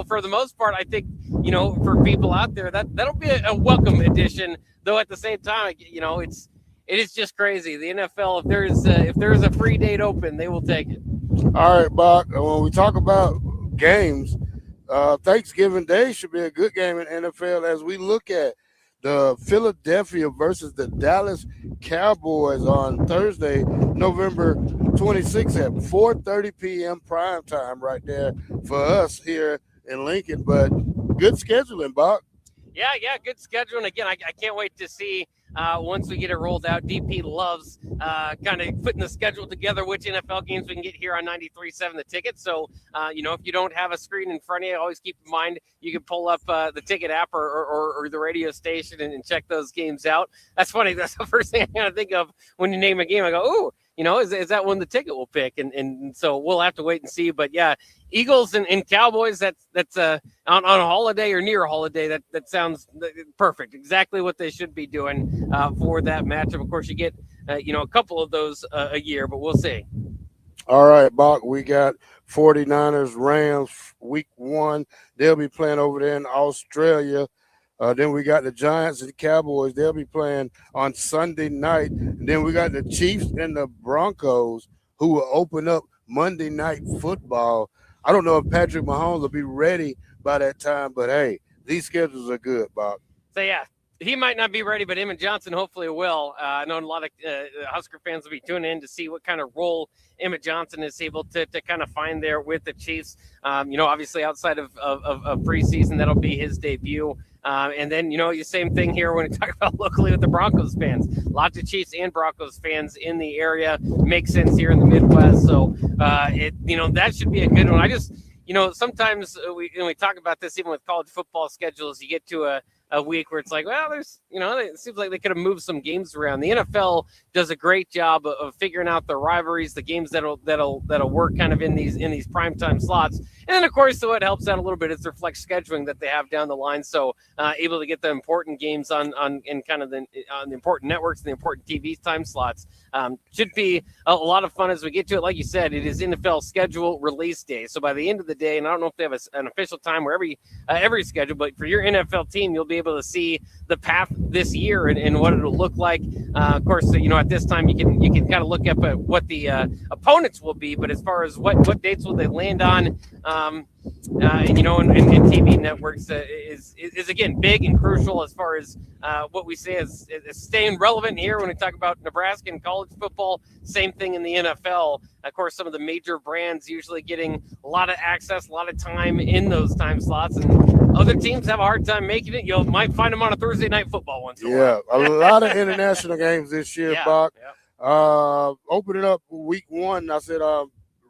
for the most part, I think, for people out there, that'll be a welcome addition. Though at the same time, it is just crazy. The NFL, if there's a free date open, they will take it. All right, Bob. When we talk about games, Thanksgiving Day should be a good game in NFL as we look at the Philadelphia versus the Dallas Cowboys on Thursday, November 26th at 4:30 p.m. prime time right there for us here in Lincoln. But good scheduling, Bob. Yeah, good scheduling. Again, I can't wait to see once we get it rolled out. DP loves kind of putting the schedule together, which NFL games we can get here on 93.7 The Ticket. So, if you don't have a screen in front of you, always keep in mind you can pull up the Ticket app or the radio station and check those games out. That's funny. That's the first thing I kind of think of when you name a game. I go, ooh, is that one the Ticket will pick? And so we'll have to wait and see. But, yeah, Eagles and Cowboys, that's on a holiday or near a holiday. That sounds perfect. Exactly what they should be doing for that matchup. Of course, you get a couple of those a year, but we'll see. All right, Bach, we got 49ers Rams week 1. They'll be playing over there in Australia. Then we got the Giants and the Cowboys. They'll be playing on Sunday night. And then we got the Chiefs and the Broncos who will open up Monday Night Football. I don't know if Patrick Mahomes will be ready by that time, but hey, these schedules are good, Bob. So, yeah, he might not be ready, but Emmett Johnson hopefully will. I know a lot of Husker fans will be tuning in to see what kind of role Emmett Johnson is able to kind of find there with the Chiefs. Obviously outside of preseason, that'll be his debut. And then, the same thing here when we talk about locally with the Broncos fans. Lots of Chiefs and Broncos fans in the area. Makes sense here in the Midwest. So, that should be a good one. I just, sometimes we talk about this even with college football schedules. You get to a a week where it's like, well, there's, it seems like they could have moved some games around. The NFL does a great job of figuring out the rivalries, the games that'll work kind of in these primetime slots. And then, of course, so it helps out a little bit is their flex scheduling that they have down the line. So able to get the important games on the important networks and the important TV time slots. Should be a lot of fun as we get to it. Like you said, it is NFL schedule release day. So by the end of the day, and I don't know if they have an official time where every schedule, but for your NFL team, you'll be able to see the path this year and what it'll look like. Of course, at this time you can kind of look up at what the opponents will be, but as far as what dates will they land on, and TV networks is again big and crucial as far as what we say is staying relevant here when we talk about Nebraska and college football. Same thing in the NFL. Of course, some of the major brands usually getting a lot of access, a lot of time in those time slots, and other teams have a hard time making it. You might find them on a Thursday night football once in a while. Yeah, a lot of international games this year, Yeah, Bach. Opening up week 1, I said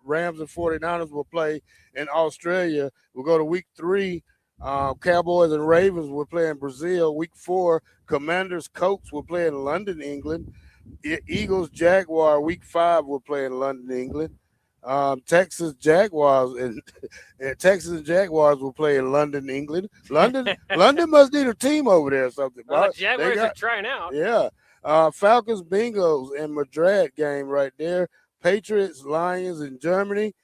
Rams and 49ers will play in Australia. We'll go to week 3. Cowboys and Ravens will play in Brazil. Week 4, Commanders, Colts will play in London, England. Eagles, Jaguar, week 5 will play in London, England. Texas Jaguars and Jaguars will play in London, England. London must need a team over there or something. Jaguars are trying out. Yeah. Falcons, Bengals, and Madrid game right there. Patriots, Lions in Germany.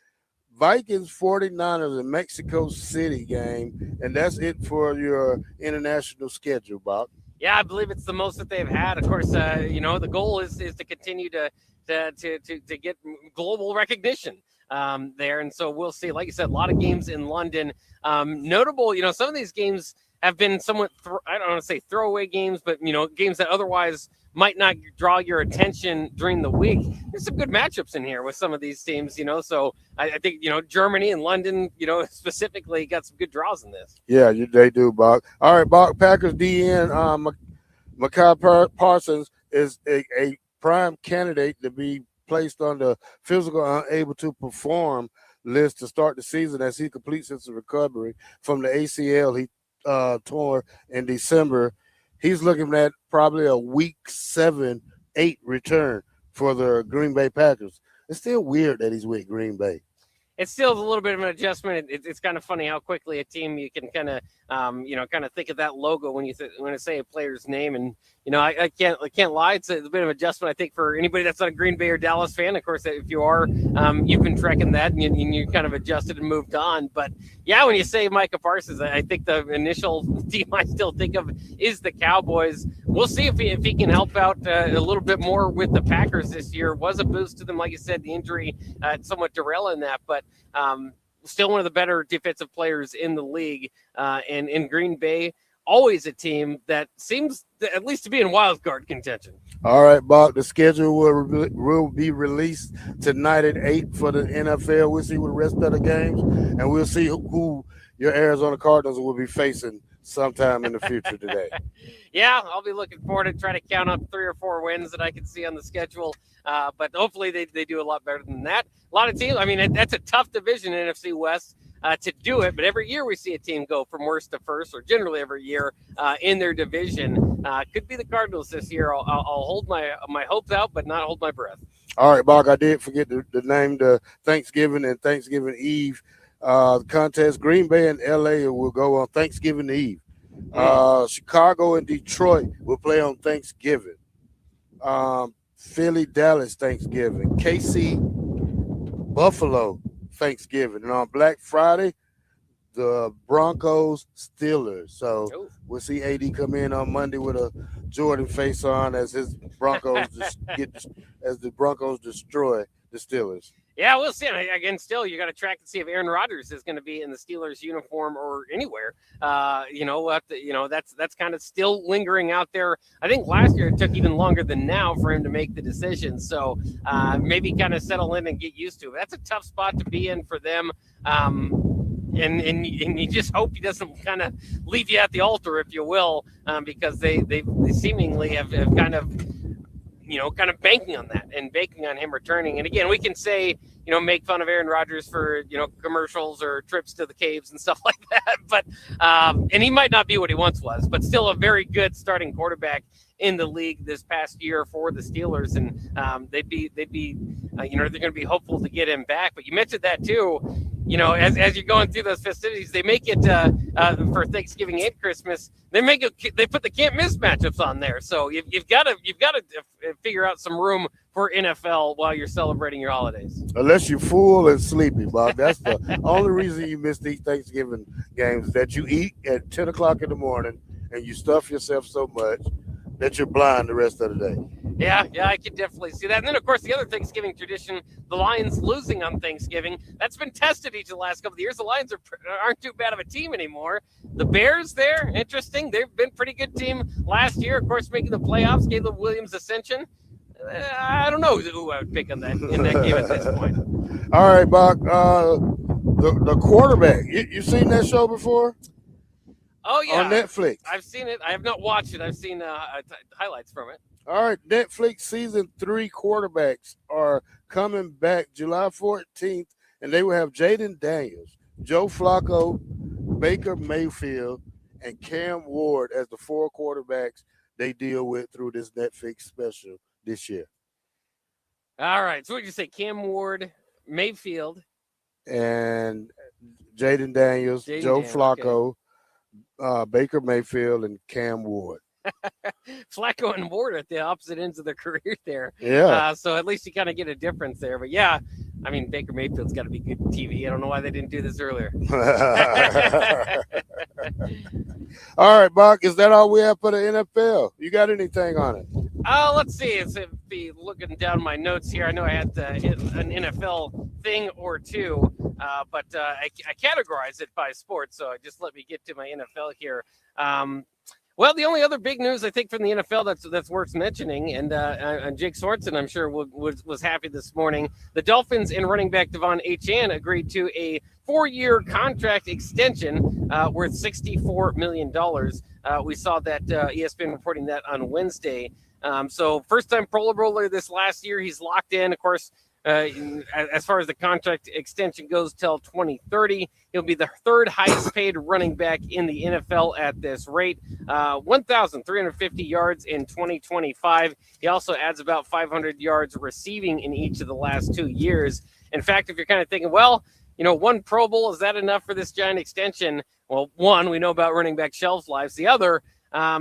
Vikings, 49ers in Mexico City game. And that's it for your international schedule, Bob. Yeah, I believe it's the most that they've had. Of course, the goal is to continue to get global recognition there. And so we'll see. Like you said, a lot of games in London. Notable, some of these games have been somewhat, I don't want to say throwaway games, but, games that otherwise might not draw your attention during the week. There's some good matchups in here with some of these teams, so I think, Germany and London, specifically got some good draws in this. Yeah, they do, Bach. All right, Bach, Packers DN, Micah Parsons is a prime candidate to be placed on the physical unable to perform list to start the season as he completes his recovery from the ACL he tore in December. He's looking at probably a week 7-8 return for the Green Bay Packers. It's still weird that he's with Green Bay. It's still a little bit of an adjustment. It's kind of funny how quickly a team you can kind of, kind of think of that logo when you say a player's name. And I can't lie. It's a bit of adjustment, I think, for anybody that's not a Green Bay or Dallas fan. Of course, if you are, you've been tracking that and you kind of adjusted and moved on. But yeah, when you say Micah Parsons, I think the initial team I still think of is the Cowboys. We'll see if he can help out a little bit more with the Packers this year. Was a boost to them, like you said, the injury somewhat derailing that, but still one of the better defensive players in the league. And in Green Bay, always a team that seems at least to be in wild card contention. All right, Bob, the schedule will be released tonight at 8 for the NFL. We'll see what the rest of the games, and we'll see who your Arizona Cardinals will be facing sometime in the future today. Yeah, I'll be looking forward to try to count up 3 or 4 wins that I can see on the schedule. But hopefully they do a lot better than that. A lot of teams, that's a tough division in NFC West to do it. But every year we see a team go from worst to first, or generally every year in their division. Could be the Cardinals this year. I'll hold my hopes out, but not hold my breath. All right, Bach, I did forget the name, the Thanksgiving and Thanksgiving Eve contest. Green Bay and LA will go on Thanksgiving Eve. Chicago and Detroit will play on Thanksgiving. Philly, Dallas, Thanksgiving. KC, Buffalo, Thanksgiving. And on Black Friday, the Broncos, Steelers. So we'll see AD come in on Monday with a Jordan face on as his Broncos as the Broncos destroy the Steelers. Yeah, we'll see. Again, still, you got to track and see if Aaron Rodgers is going to be in the Steelers uniform or anywhere. That's kind of still lingering out there. I think last year it took even longer than now for him to make the decision. So maybe kind of settle in and get used to it. That's a tough spot to be in for them. And you just hope he doesn't kind of leave you at the altar, if you will, because they seemingly have kind of kind of banking on that and banking on him returning. And again, we can say, make fun of Aaron Rodgers for, commercials or trips to the caves and stuff like that. But, and he might not be what he once was, but still a very good starting quarterback in the league this past year for the Steelers. And they'd be they're going to be hopeful to get him back. But you mentioned that too, as you're going through those festivities, they make it for Thanksgiving and Christmas. They put the can't miss matchups on there. So you've got to figure out some room for NFL while you're celebrating your holidays. Unless you're full and sleepy, Bob. That's the only reason you miss these Thanksgiving games, that you eat at 10 o'clock in the morning and you stuff yourself so much that you're blind the rest of the day. Yeah, I can definitely see that. And then, of course, the other Thanksgiving tradition, the Lions losing on Thanksgiving, that's been tested each of the last couple of years. The Lions aren't too bad of a team anymore. The Bears there, interesting. They've been a pretty good team last year, of course, making the playoffs, Caleb Williams' ascension. I don't know who I would pick on that in that game at this point. All right, Buck. The quarterback. You seen that show before? Oh, yeah. On Netflix. I've seen it. I have not watched it. I've seen highlights from it. All right, Netflix season 3 quarterbacks are coming back July 14th, and they will have Jaden Daniels, Joe Flacco, Baker Mayfield, and Cam Ward as the 4 quarterbacks they deal with through this Netflix special this year. All right, so what did you say? Cam Ward, Mayfield, and Jaden Daniels, Joe Flacco, Baker Mayfield, and Cam Ward. Flacco and Ward at the opposite ends of their career there. Yeah. So at least you kind of get a difference there. But yeah, I mean, Baker Mayfield's got to be good TV. I don't know why they didn't do this earlier. All right, Buck, is that all we have for the NFL? You got anything on it? Let's see. It's be looking down my notes here. I know I had an NFL thing or two, but I categorize it by sports. So just let me get to my NFL here. Well, the only other big news I think from the NFL that's worth mentioning, and Jake Sorensen, I'm sure, was happy this morning. The Dolphins and running back Devon Achane agreed to a 4-year contract extension worth $64 million. We saw that ESPN reporting that on Wednesday. So first-time Pro Bowler this last year. He's locked in, of course. As far as the contract extension goes till 2030, he'll be the 3rd highest paid running back in the NFL at this rate. 1,350 yards in 2025. He also adds about 500 yards receiving in each of the last 2 years. In fact, if you're kind of thinking, well, 1 Pro Bowl, is that enough for this giant extension? Well, one, we know about running back shelf lives. The other,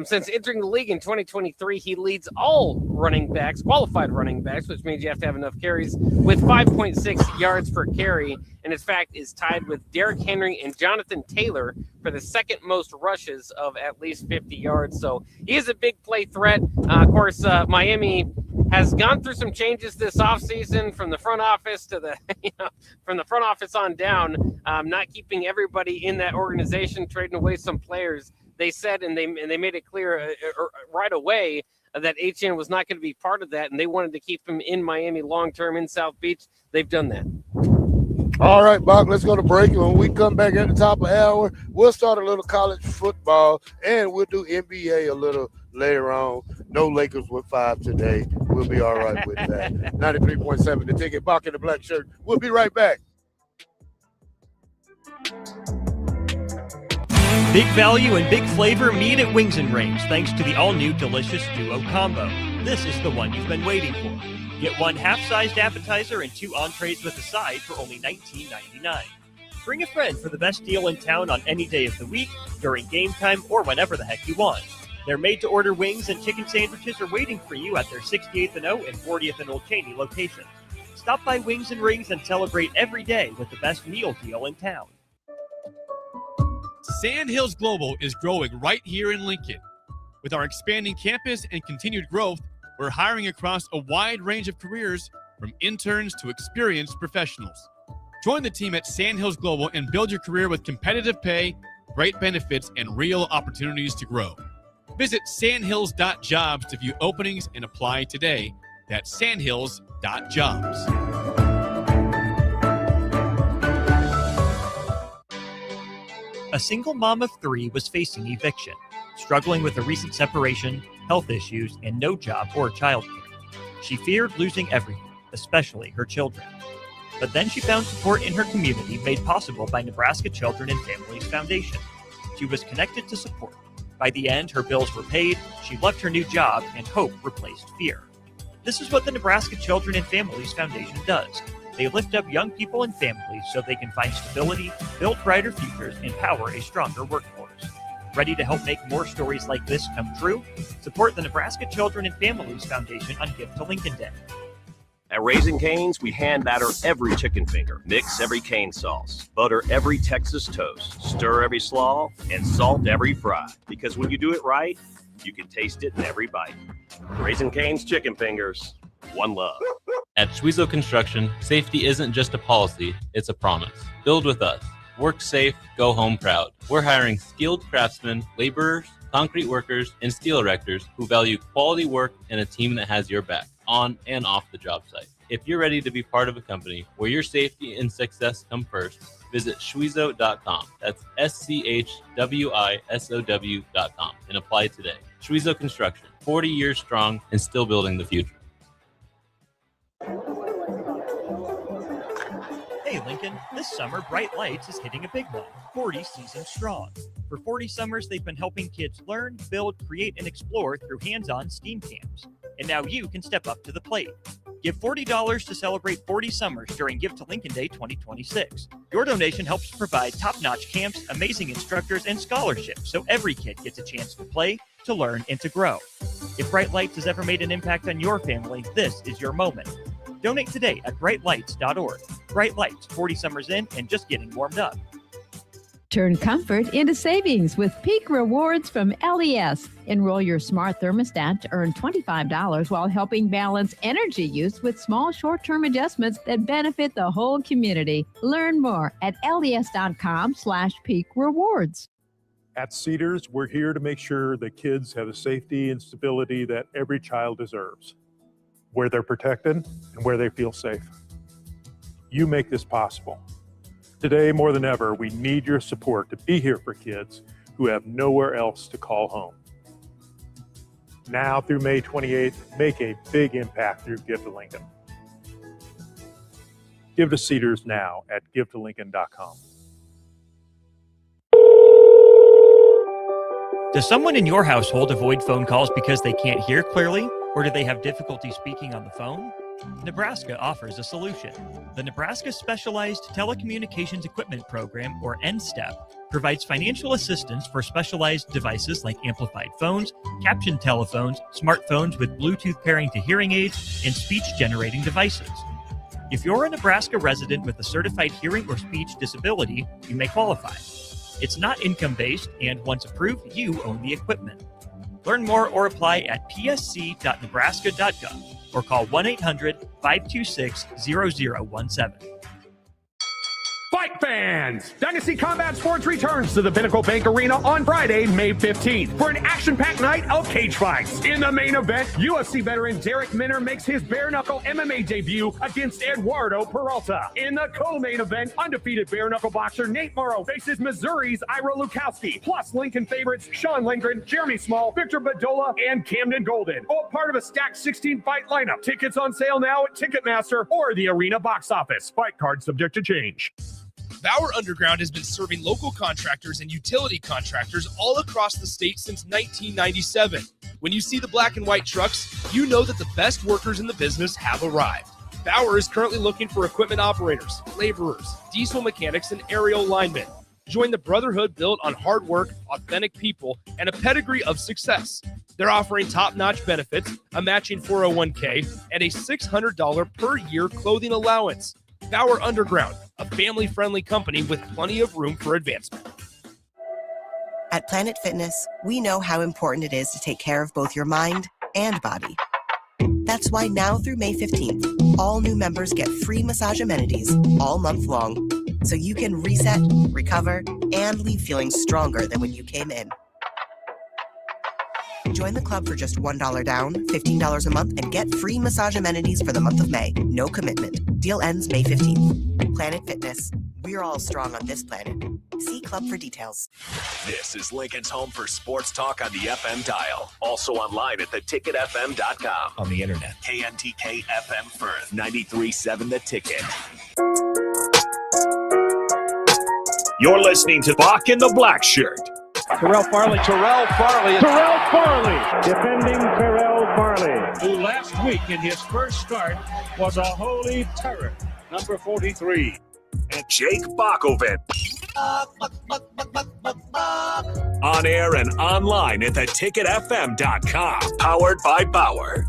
since entering the league in 2023, he leads all running backs, qualified running backs, which means you have to have enough carries, with 5.6 yards per carry, and in fact is tied with Derrick Henry and Jonathan Taylor for the 2nd most rushes of at least 50 yards. So he is a big play threat. Of course, Miami has gone through some changes this offseason from the front office to the, from the front office on down, not keeping everybody in that organization, trading away some players. They said, and they made it clear right away that Achane was not going to be part of that, and they wanted to keep him in Miami long-term in South Beach. They've done that. All right, Bob, let's go to break. When we come back at the top of the hour, we'll start a little college football, and we'll do NBA a little later on. No Lakers with 5 today. We'll be all right with that. 93.7 The Ticket, Bock the Blackshirt. We'll be right back. Big value and big flavor meet at Wings and Rings thanks to the all-new delicious Duo Combo. This is the one you've been waiting for. Get 1 half-sized appetizer and 2 entrees with a side for only $19.99. Bring a friend for the best deal in town on any day of the week, during game time, or whenever the heck you want. Their made-to-order wings and chicken sandwiches are waiting for you at their 68th and O and 40th and Old Cheney locations. Stop by Wings and Rings and celebrate every day with the best meal deal in town. Sandhills Global is growing right here in Lincoln. With our expanding campus and continued growth, we're hiring across a wide range of careers, from interns to experienced professionals. Join the team at Sandhills Global and build your career with competitive pay, great benefits, and real opportunities to grow. Visit sandhills.jobs to view openings and apply today. That's sandhills.jobs. A single mom of 3 was facing eviction, struggling with a recent separation, health issues, and no job or childcare. She feared losing everything, especially her children. But then she found support in her community made possible by Nebraska Children and Families Foundation. She was connected to support. By the end, her bills were paid, she loved her new job, and hope replaced fear. This is what the Nebraska Children and Families Foundation does. They lift up young people and families so they can find stability, build brighter futures, and power a stronger workforce. Ready to help make more stories like this come true? Support the Nebraska Children and Families Foundation on Gift to Lincoln Day. At Raising Cane's, we hand batter every chicken finger, mix every cane sauce, butter every Texas toast, stir every slaw, and salt every fry. Because when you do it right, you can taste it in every bite. Raising Cane's chicken fingers, one love. At Schwezo Construction, safety isn't just a policy, it's a promise. Build with us. Work safe, go home proud. We're hiring skilled craftsmen, laborers, concrete workers, and steel erectors who value quality work and a team that has your back, on and off the job site. If you're ready to be part of a company where your safety and success come first, visit Schwezo.com. That's SCHWISOW.com and apply today. Schwezo Construction, 40 years strong and still building the future. Hey Lincoln, this summer Bright Lights is hitting a big one, 40 seasons strong. For 40 summers, they've been helping kids learn, build, create, and explore through hands-on STEAM camps. And now you can step up to the plate. Give $40 to celebrate 40 summers during Give to Lincoln Day 2026. Your donation helps provide top-notch camps, amazing instructors, and scholarships so every kid gets a chance to play, to learn, and to grow. If Bright Lights has ever made an impact on your family, this is your moment. Donate today at brightlights.org. Bright Lights, 40 summers in and just getting warmed up. Turn comfort into savings with Peak Rewards from LES. Enroll your smart thermostat to earn $25 while helping balance energy use with small short-term adjustments that benefit the whole community. Learn more at les.com/peak rewards. At Cedars, we're here to make sure that kids have the safety and stability that every child deserves, where they're protected and where they feel safe. You make this possible. Today, more than ever, we need your support to be here for kids who have nowhere else to call home. Now through May 28th, make a big impact through Give to Lincoln. Give to Cedars now at givetolincoln.com. Does someone in your household avoid phone calls because they can't hear clearly? Or do they have difficulty speaking on the phone? Nebraska offers a solution. The Nebraska Specialized Telecommunications Equipment Program, or NSTEP, provides financial assistance for specialized devices like amplified phones, captioned telephones, smartphones with Bluetooth pairing to hearing aids, and speech-generating devices. If you're a Nebraska resident with a certified hearing or speech disability, you may qualify. It's not income-based, and once approved, you own the equipment. Learn more or apply at psc.nebraska.gov or call 1-800-526-0017. Fight fans! Dynasty Combat Sports returns to the Pinnacle Bank Arena on Friday, May 15th for an action-packed night of cage fights. In the main event, UFC veteran Derek Minner makes his bare-knuckle MMA debut against Eduardo Peralta. In the co-main event, undefeated bare-knuckle boxer Nate Morrow faces Missouri's Ira Lukowski, plus Lincoln favorites Sean Lindgren, Jeremy Small, Victor Badola, and Camden Golden. All part of a stacked 16-fight lineup. Tickets on sale now at Ticketmaster or the Arena box office. Fight card subject to change. Bauer Underground has been serving local contractors and utility contractors all across the state since 1997. When you see the black and white trucks, you know that the best workers in the business have arrived. Bauer is currently looking for equipment operators, laborers, diesel mechanics, and aerial linemen. Join the brotherhood built on hard work, authentic people, and a pedigree of success. They're offering top-notch benefits, a matching 401k, and a $600 per year clothing allowance. Bauer Underground, a family-friendly company with plenty of room for advancement. At Planet Fitness, we know how important it is to take care of both your mind and body. That's why now through May 15th, all new members get free massage amenities all month long, so you can reset, recover, and leave feeling stronger than when you came in. Join the club for just $1 down, $15 a month, and get free massage amenities for the month of May. No commitment. Deal ends May 15th. Planet Fitness. We're all strong on this planet. See club for details. This is Lincoln's home for sports talk on the FM dial. Also online at theticketfm.com. On the internet. KNTK FM Firth. 93.7 The Ticket. You're listening to Bock in the Blackshirt. Terrell Farley, defending Terrell Farley, who last week in his first start was a holy terror, number 43. And Jake Bockoven. On air and online at theticketfm.com. Powered by Bauer.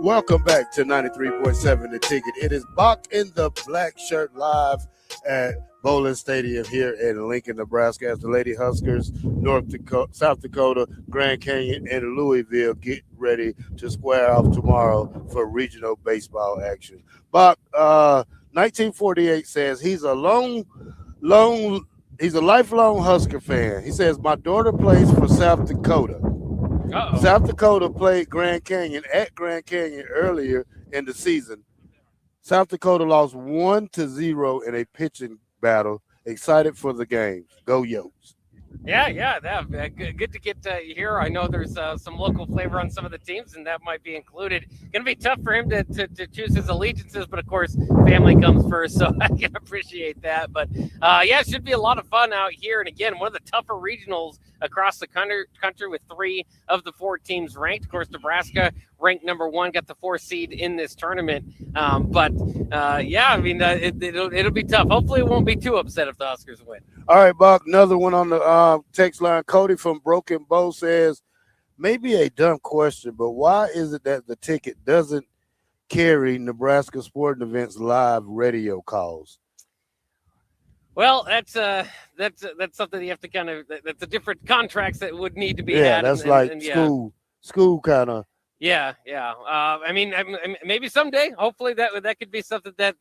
Welcome back to 93.7 The Ticket. It is Bock in the Blackshirt live at Bowlin Stadium here in Lincoln, Nebraska, as the Lady Huskers, South Dakota, Grand Canyon, and Louisville get ready to square off tomorrow for regional baseball action. Bock, 1948 says he's a lifelong Husker fan. He says, my daughter plays for South Dakota. Uh-oh. South Dakota played Grand Canyon at Grand Canyon earlier in the season. South Dakota lost 1-0 in a pitching battle. Excited for the game. Go Yokes. Yeah, good to get here. I know there's some local flavor on some of the teams, and that might be included. Going to be tough for him to choose his allegiances, but of course, family comes first, so I can appreciate that. But it should be a lot of fun out here. And again, one of the tougher regionals across the country with 3 of the 4 teams ranked. Of course, Nebraska ranked number 1, got the 4th seed in this tournament. It'll be tough. Hopefully, it won't be too upset if the Huskers win. All right, Buck, another one on the text line. Cody from Broken Bow says, maybe a dumb question, but why is it that the ticket doesn't carry Nebraska sporting events live radio calls? Well, that's something you have to kind of, that's a different contracts that would need to be had. Yeah, that's school kind of. Yeah. Maybe someday. Hopefully, that could be something that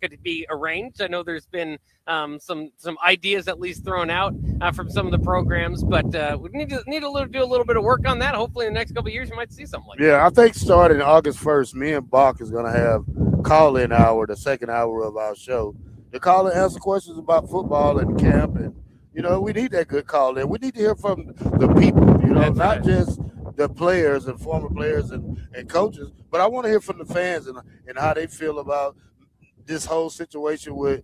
could be arranged. I know there's been some ideas at least thrown out from some of the programs, but we need to do a little bit of work on that. Hopefully, in the next couple of years, you might see something like that. Yeah, I think starting August 1st, me and Bock is going to have call-in hour, the second hour of our show, to call and answer questions about football and camp, and we need that good call-in. We need to hear from the people, That's not right. just the players and former players and coaches, but I want to hear from the fans and how they feel about this whole situation with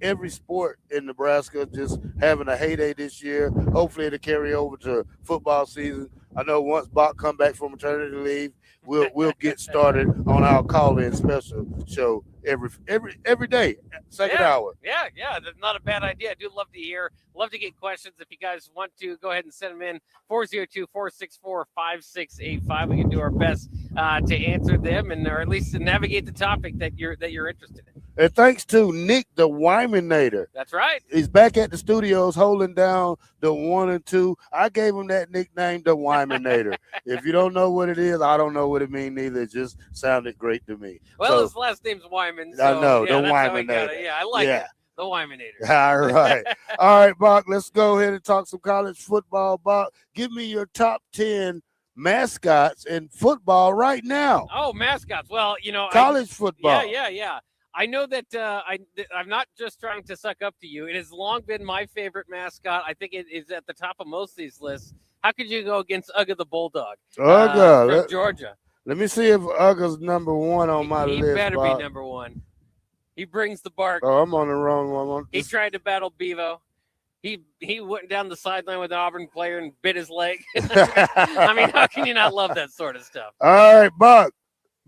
every sport in Nebraska just having a heyday this year. Hopefully it'll carry over to football season. I know once Bock come back from maternity leave, we'll get started on our call-in special show every day, second hour. Yeah, that's not a bad idea. I do love to get questions. If you guys want to, go ahead and send them in 402-464-5685. We can do our best to answer them or at least to navigate the topic that you're interested in. And thanks to Nick the Wyminator. That's right. He's back at the studios holding down the 1 and 2. I gave him that nickname, the Wyminator. If you don't know what it is, I don't know what it means either. It just sounded great to me. Well, his last name's Wyman. So, I know, yeah, the Wyminator. I like it. The Wyminator. All right. All right, Bock, let's go ahead and talk some college football. Bock, give me your top 10 mascots in football right now. Oh, mascots. Well, college football. Yeah. I know that I'm not just trying to suck up to you. It has long been my favorite mascot. I think it is at the top of most of these lists. How could you go against Uga the Bulldog? Uga. From Georgia. Let me see if Uga's number 1 on my list. He better Bock. be number 1. He brings the bark. Oh, I'm on the wrong one. He tried to battle Bevo. He went down the sideline with an Auburn player and bit his leg. I mean, how can you not love that sort of stuff? All right, Bock.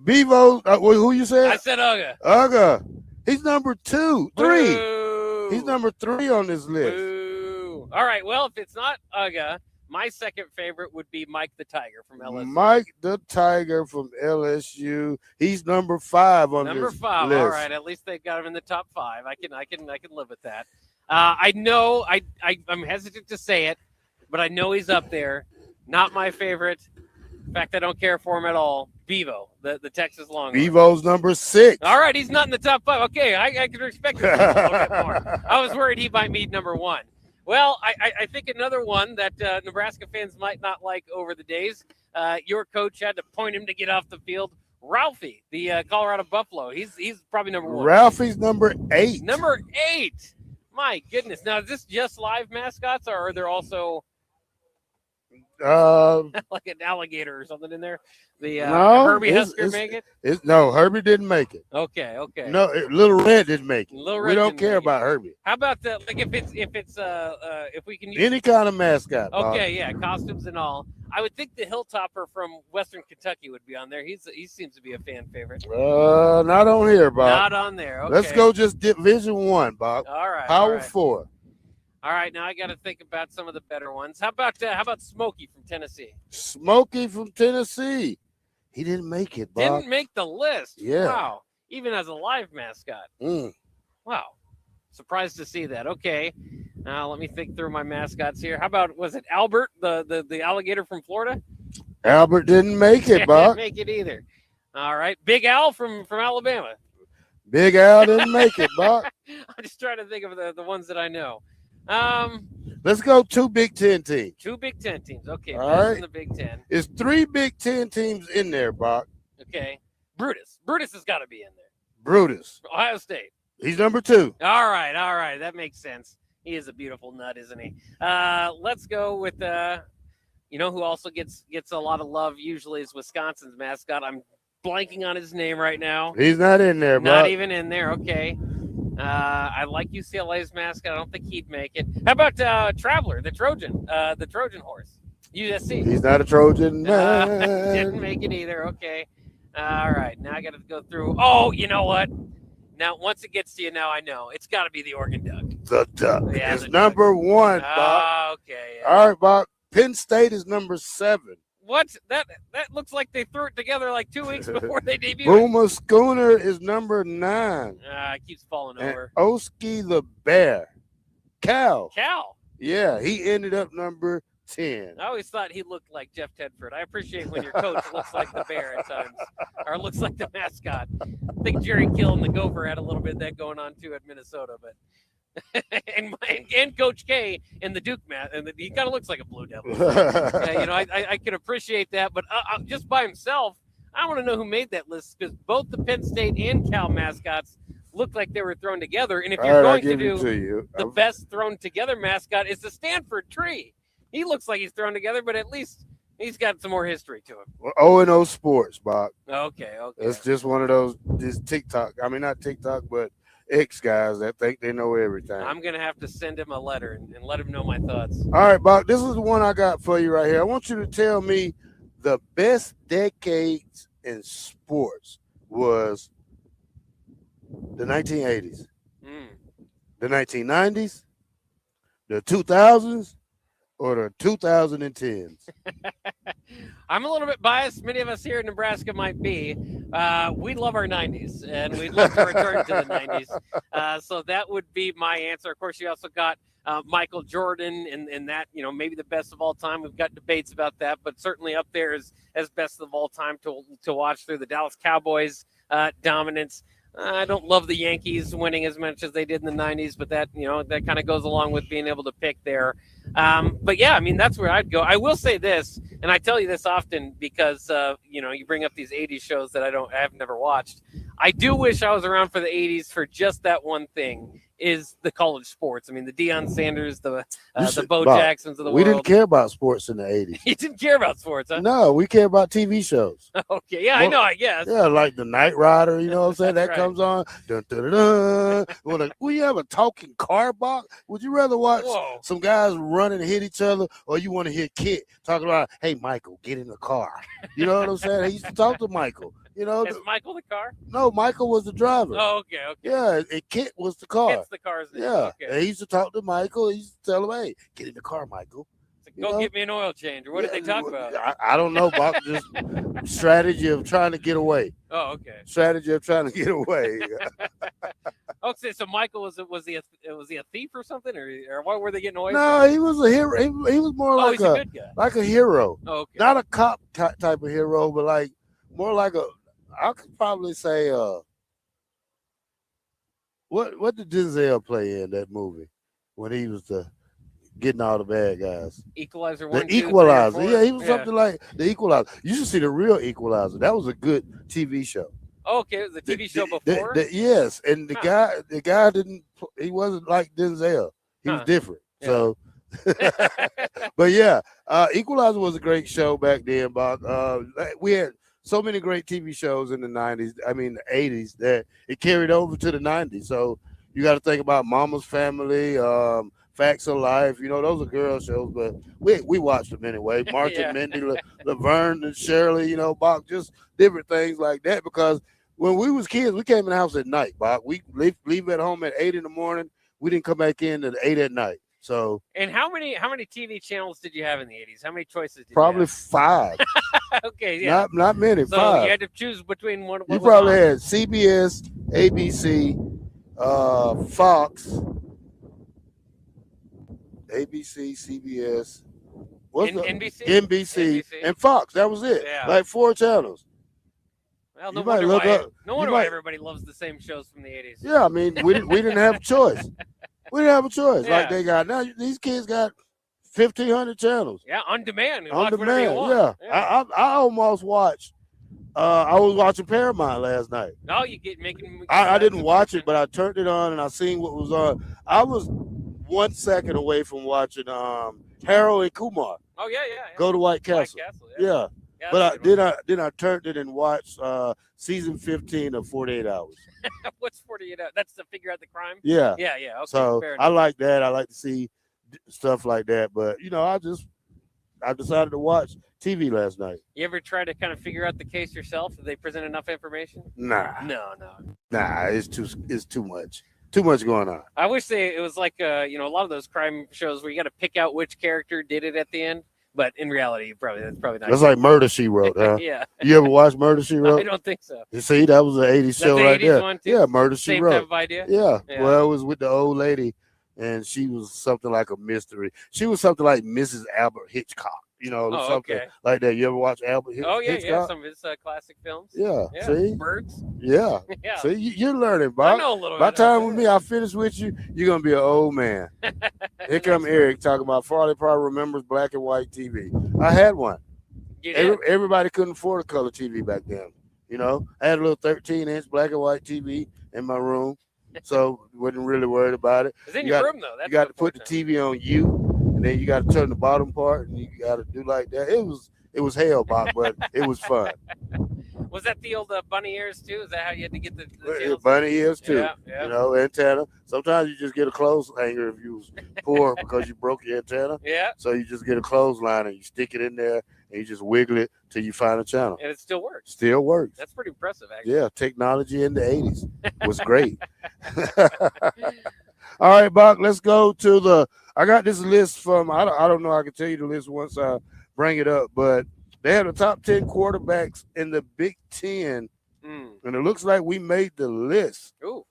Bevo, who you said? I said Uga. Uga. He's number 2, 3. Boo. He's number 3 on this list. Boo. All right. Well, if it's not Uga, my second favorite would be Mike the Tiger from LSU. Mike the Tiger from LSU. He's number 5 on Number this 5. list. All right. At least they got him in the top 5. I can live with that. I know I'm hesitant to say it, but I know he's up there. Not my favorite. In fact, I don't care for him at all. Bevo, the Texas Longhorn. Bevo's number 6. All right, he's not in the top 5. Okay, I can respect him a little bit more. I was worried he might meet number 1. Well, I think another one that Nebraska fans might not like over the days, your coach had to point him to get off the field. Ralphie, the Colorado Buffalo. He's probably number 1. Ralphie's number 8. Number 8. My goodness. Now, is this just live mascots, or are there also like an alligator or something in there? The Herbie Husker make it? No, Herbie didn't make it. Okay. No, Little Red didn't make it. Little Red we don't didn't care make it. about Herbie. How about like if we can use Any kind of mascot. Bob. Okay, yeah, costumes and all. I would think the Hilltopper from Western Kentucky would be on there. He seems to be a fan favorite. Not on here, Bob. Not on there. Okay. Let's go just Division 1, Bob. All right. Power 4. All right, now I got to think about some of the better ones. How about Smokey from Tennessee? Smokey from Tennessee. He didn't make it, Bob. Didn't make the list. Yeah. Wow. Even as a live mascot. Wow. Surprised to see that. Okay. Now let me think through my mascots here. How about, was it Albert, the alligator from Florida? Albert didn't make it, Bob. Didn't make it either. All right. Big Al from Alabama. Big Al didn't make it, Bob. I'm just trying to think of the ones that I know. Let's go 2 Big Ten teams. 2 Big Ten teams. Okay. All Best right. in the Big Ten. It's 3 Big Ten teams in there, Bob. Okay. Brutus. Brutus has got to be in there. Brutus. Ohio State. He's number 2. All right. That makes sense. He is a beautiful nut, isn't he? Let's go with who also gets a lot of love usually is Wisconsin's mascot. I'm blanking on his name right now. He's not in there, Bob. Not even in there. Okay. I like UCLA's mascot. I don't think he'd make it. How about Traveler, the Trojan horse? USC. He's not a Trojan. Didn't make it either. Okay. All right. Now I got to go through. Oh, you know what? Now, once it gets to you, now I know. It's got to be the Oregon Duck. The Duck Yeah, is the number 1, Bob. Okay. Yeah. All right, Bob. Penn State is number 7. What? That looks like they threw it together like 2 weeks before they debuted. Boomer Schooner is number 9. It keeps falling And over. Oski the Bear. Cal. Cal. Yeah, he ended up number 10. I always thought he looked like Jeff Tedford. I appreciate when your coach looks like the bear at times, or looks like the mascot. I think Jerry Kill and the Gopher had a little bit of that going on too at Minnesota, but and Coach K and the Duke and he kind of looks like a Blue Devil. I can appreciate that, but just by himself, I want to know who made that list because both the Penn State and Cal mascots looked like they were thrown together. And if you're going to do the best thrown together mascot, is the Stanford Tree. He looks like he's thrown together, but at least he's got some more history to him. O&O Sports, Bob. Okay. It's just one of those not TikTok, but X guys that think they know everything. I'm going to have to send him a letter and let him know my thoughts. All right, Bob, this is the one I got for you right here. I want you to tell me the best decades in sports was the 1980s, the 1990s, the 2000s, or the 2010s? I'm a little bit biased. Many of us here in Nebraska might be. We love our 90s, and we'd love to return to the 90s. So that would be my answer. Of course, you also got Michael Jordan and that, maybe the best of all time. We've got debates about that, but certainly up there as best of all time to watch through the Dallas Cowboys dominance. I don't love the Yankees winning as much as they did in the 90s, but that kind of goes along with being able to pick there. But yeah, that's where I'd go. I will say this, and I tell you this often because you bring up these 80s shows that I have never watched. I do wish I was around for the 80s for just that one thing. Is the college sports. The Deion Sanders, the Bo Jacksons of the world. We didn't care about sports in the 80s. You didn't care about sports, huh? No, we care about TV shows. Okay, yeah, I know, I guess. Yeah, like the Knight Rider, you know what I'm saying? That right. comes on. Dun, dun, dun, dun. Will you have a talking car box? Would you rather watch some guys run and hit each other, or you want to hear Kit talking about, hey, Michael, get in the car? You know what I'm saying? He used to talk to Michael. Is Michael the car? No, Michael was the driver. Oh, okay. Yeah, and Kit was the car. Kit's the car's name. Yeah. Okay. And he used to talk to Michael. He used to tell him, hey, get in the car, Michael. Go get me an oil change. Or what did they talk about? I don't know, Bob. Just strategy of trying to get away. Oh, okay. Strategy of trying to get away. Okay, so Michael was he a thief or something, or what were they getting away No, from? he was a hero. He was more like he's a good guy. like a hero. Oh, okay. Not a cop type of hero, but like more like I could probably say what did Denzel play in that movie when he was getting all the bad guys? Equalizer The 1, 2, 3, or Equalizer. 4? Yeah, he was something like the Equalizer. You should see the real Equalizer. That was a good TV show. Okay, it was a TV show before. Yes, and the guy he wasn't like Denzel. He was different. Yeah. So, but yeah, Equalizer was a great show back then. Bob. We had so many great TV shows in the 90s. I mean, the 80s that it carried over to the 90s. So you got to think about Mama's Family, Facts of Life. You know, those are girl shows, but we watched them anyway. Mark and Mindy, Laverne and Shirley. You know, Bob, just different things like that. Because when we was kids, we came in the house at night, Bob. We leave at home at 8 in the morning. We didn't come back in at 8 at night. So And how many TV channels did you have in the 80s? How many choices did probably you 5. have? Okay, yeah. Not many. So 5. you had to choose between what You was probably on. had CBS, ABC, Fox, ABC, CBS, NBC? NBC, and Fox. That was it. Yeah. Like 4 channels. Well, You no might wonder look why, up- no you wonder why might- everybody loves the same shows from the 80s. Yeah, I mean, we didn't have a choice. We didn't have a choice like Yeah. they got now. These kids got 1,500 channels Yeah, on demand. You on watch whatever you demand. want. Yeah, I almost watched. I was watching Paramount last night. No, you get making. I didn't watch it, but I turned it on and I seen what was on. I was 1 second away from watching Harold and Kumar Oh yeah. go to White Castle. Yeah. Yeah, But then I turned it and watched season 15 of 48 Hours. What's 48 hours? That's to figure out the crime. Yeah. Okay, So fair I enough. like that. I like to see stuff like that. But I decided to watch TV last night. You ever try to kind of figure out the case yourself? Did they present enough information? Nah. No. Nah, it's too much. Too much going on. I wish it was like a lot of those crime shows where you got to pick out which character did it at the end. But in reality, that's probably not. That's like Murder, She Wrote, huh? Yeah. You ever watch Murder, She Wrote? I don't think so. You see, that was an 80s show the right 80s there. one, too? Yeah, Murder, She Same Wrote. type of idea? Yeah. Yeah. Well, it was with the old lady, and she was something like a mystery. She was something like Mrs. Albert Hitchcock, Oh, something okay. like that. You ever watch Albert Oh yeah, Hitchcock? some of his classic films. Yeah, see? Birds. Yeah. Yeah. See, you're learning, Bob. I know a little By bit. the time with me, I finish with you, you're going to be an old man. Here come Eric talking about Farley probably remembers black and white TV. I had one. You did? Everybody couldn't afford a color TV back then. I had a little 13-inch black and white TV in my room, so wasn't really worried about it. It's in You your got- room, though. You got to put the TV on you, and then you got to turn the bottom part, and you got to do like that. It was hell, Bob, but it was fun. Was that the old bunny ears too? Is that how you had to get the tails? Bunny ears too, Yeah. antenna. Sometimes you just get a clothes hanger if you was poor because you broke your antenna. Yeah. So you just get a clothesline and you stick it in there and you just wiggle it till you find a channel. And it still works. Still works. That's pretty impressive, actually. Yeah, technology in the 80s was great. All right, Buck, let's go to I got this list from, I don't know, I can tell you the list once I bring it up, but they had the top 10 quarterbacks in the Big Ten, and it looks like we made the list. Ooh.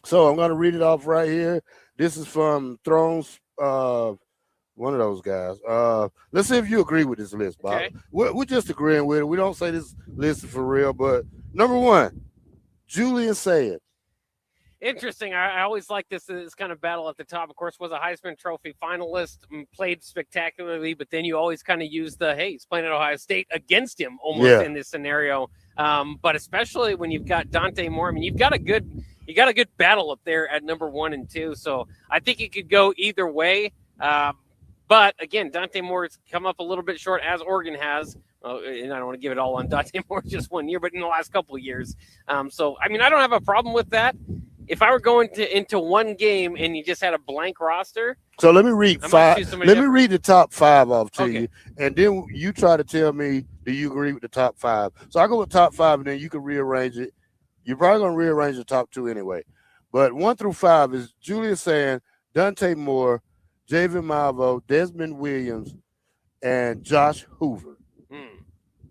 So I'm going to read it off right here. This is from Thrones, one of those guys. Let's see if you agree with this list, Bob. Okay. We're just agreeing with it. We don't say this list is for real, but number 1, Julian Sayed. Interesting. I always like this kind of battle at the top. Of course, was a Heisman Trophy finalist, played spectacularly, but then you always kind of use he's playing at Ohio State against him almost in this scenario. But especially when you've got Dante Moore, I mean, you got a good battle up there at number 1 and 2. So I think it could go either way. But again, Dante Moore's come up a little bit short, as Oregon has. And I don't want to give it all on Dante Moore just 1 year, but in the last couple of years. So, I mean, I don't have a problem with that. If I were going into one game and you just had a blank roster. So let me read I might 5. choose somebody Let me different. read the top 5 off to Okay. you, and then you try to tell me, do you agree with the top 5? So I go with top 5, and then you can rearrange it. You're probably going to rearrange the top 2 anyway. But 1 through 5 is Julius Sand, Dante Moore, Javen Malvo, Desmond Williams, and Josh Hoover.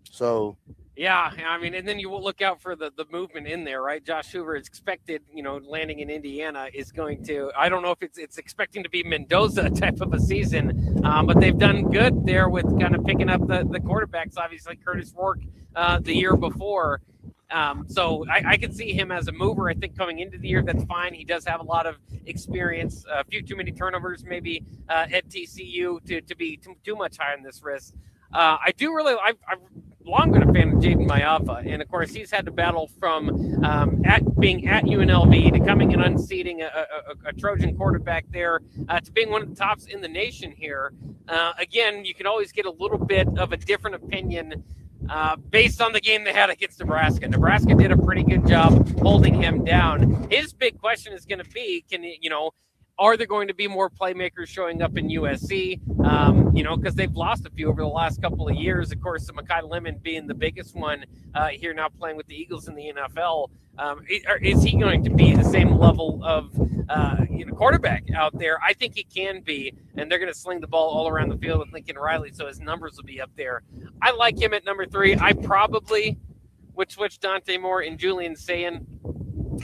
So, yeah, I mean, and then you will look out for the movement in there, right? Josh Hoover is expected, landing in Indiana is going to, I don't know if it's expecting to be Mendoza type of a season, but they've done good there with kind of picking up the quarterbacks, obviously Curtis Rourke the year before. So I can see him as a mover. I think coming into the year, that's fine. He does have a lot of experience, a few too many turnovers maybe at TCU to be too much higher on this risk. I've long been a fan of Jaden Maiava, and of course he's had to battle from being at UNLV to coming and unseating a Trojan quarterback there to being one of the tops in the nation here. Again, you can always get a little bit of a different opinion based on the game they had against Nebraska. Nebraska did a pretty good job holding him down. His big question is going to be, are there going to be more playmakers showing up in USC? Because they've lost a few over the last couple of years. Of course, Mekhi Lemon being the biggest one here now playing with the Eagles in the NFL. Is he going to be the same level of quarterback out there? I think he can be, and they're going to sling the ball all around the field with Lincoln Riley, so his numbers will be up there. I like him at number 3. I probably would switch Dante Moore and Julian Sayin,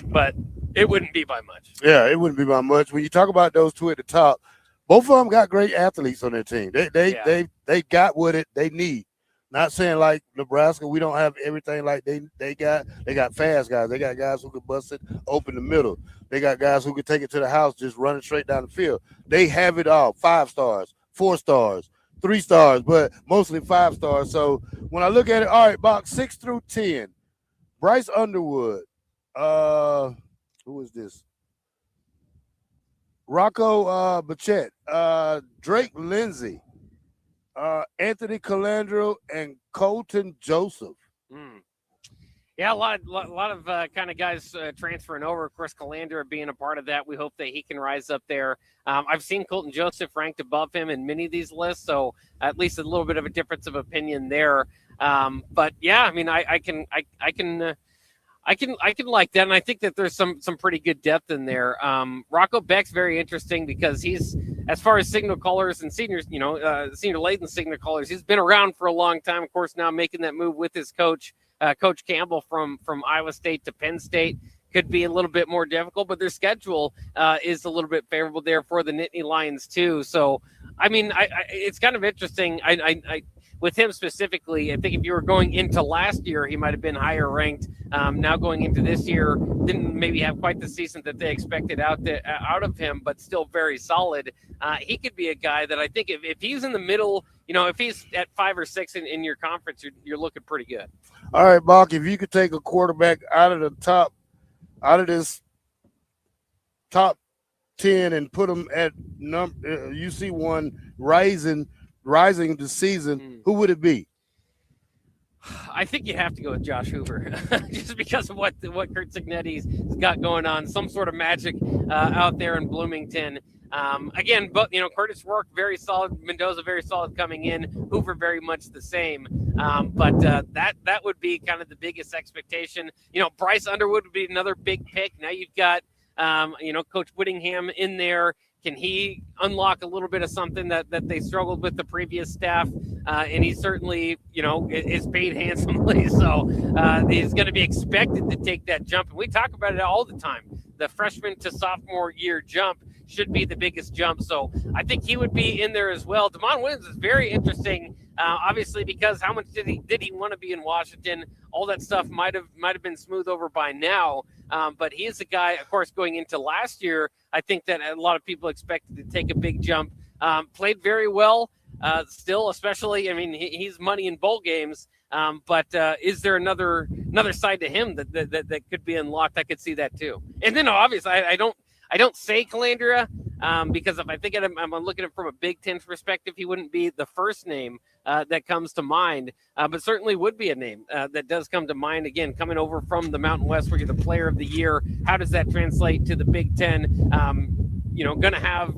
but it wouldn't be by much. Yeah, it wouldn't be by much. When you talk about those two at the top, both of them got great athletes on their team. They got what they need. Not saying like Nebraska, we don't have everything like they got. They got fast guys. They got guys who can bust it open the middle. They got guys who can take it to the house, just running straight down the field. They have it all. 5 stars, 4 stars, 3 stars, but mostly 5 stars. So when I look at it, all right, box 6 through 10, Bryce Underwood. Who is this? Rocco Bachette, Drake Lindsay, Anthony Calandro, and Colton Joseph. Yeah, a lot of kind of guys transferring over. Of course, Calandra being a part of that. We hope that he can rise up there. I've seen Colton Joseph ranked above him in many of these lists, so at least a little bit of a difference of opinion there. But yeah, I mean, I can like that, and I think that there's some pretty good depth in there. Rocco Beck's very interesting because he's, as far as signal callers and seniors, senior laden signal callers, he's been around for a long time. Of course, now making that move with his coach, Coach Campbell from Iowa State to Penn State could be a little bit more difficult, but their schedule is a little bit favorable there for the Nittany Lions too. So, I mean, it's kind of interesting. With him specifically, I think if you were going into last year, he might have been higher ranked. Now going into this year, didn't maybe have quite the season that they expected out of him, but still very solid. He could be a guy that I think if he's in the middle, if he's at 5 or 6 in your conference, you're looking pretty good. All right, Bach, if you could take a quarterback out of this top 10 and put him at UC1 rising this season, who would it be? I think you have to go with Josh Hoover just because of what Kurt Signetti's got going on, some sort of magic out there in Bloomington. Again, but Curtis Rourke very solid, Mendoza very solid coming in, Hoover very much the same. But that would be kind of the biggest expectation. Bryce Underwood would be another big pick. Now you've got Coach Whittingham in there. Can he unlock a little bit of something that they struggled with the previous staff? And he certainly, is paid handsomely. So he's going to be expected to take that jump. And we talk about it all the time. The freshman to sophomore year jump should be the biggest jump. So I think he would be in there as well. Damon Williams is very interesting, obviously, because how much did he want to be in Washington? All that stuff might have been smooth over by now. But he is a guy, of course, going into last year, I think that a lot of people expected to take a big jump. Played very well still, especially, I mean, he's money in bowl games. But is there another side to him that could be unlocked? I could see that too. And then obviously I don't say Calandra because if I think I'm looking at it from a Big Ten perspective, he wouldn't be the first name that comes to mind, but certainly would be a name that does come to mind. Again, coming over from the Mountain West where you're the player of the year, how does that translate to the Big Ten? Going to have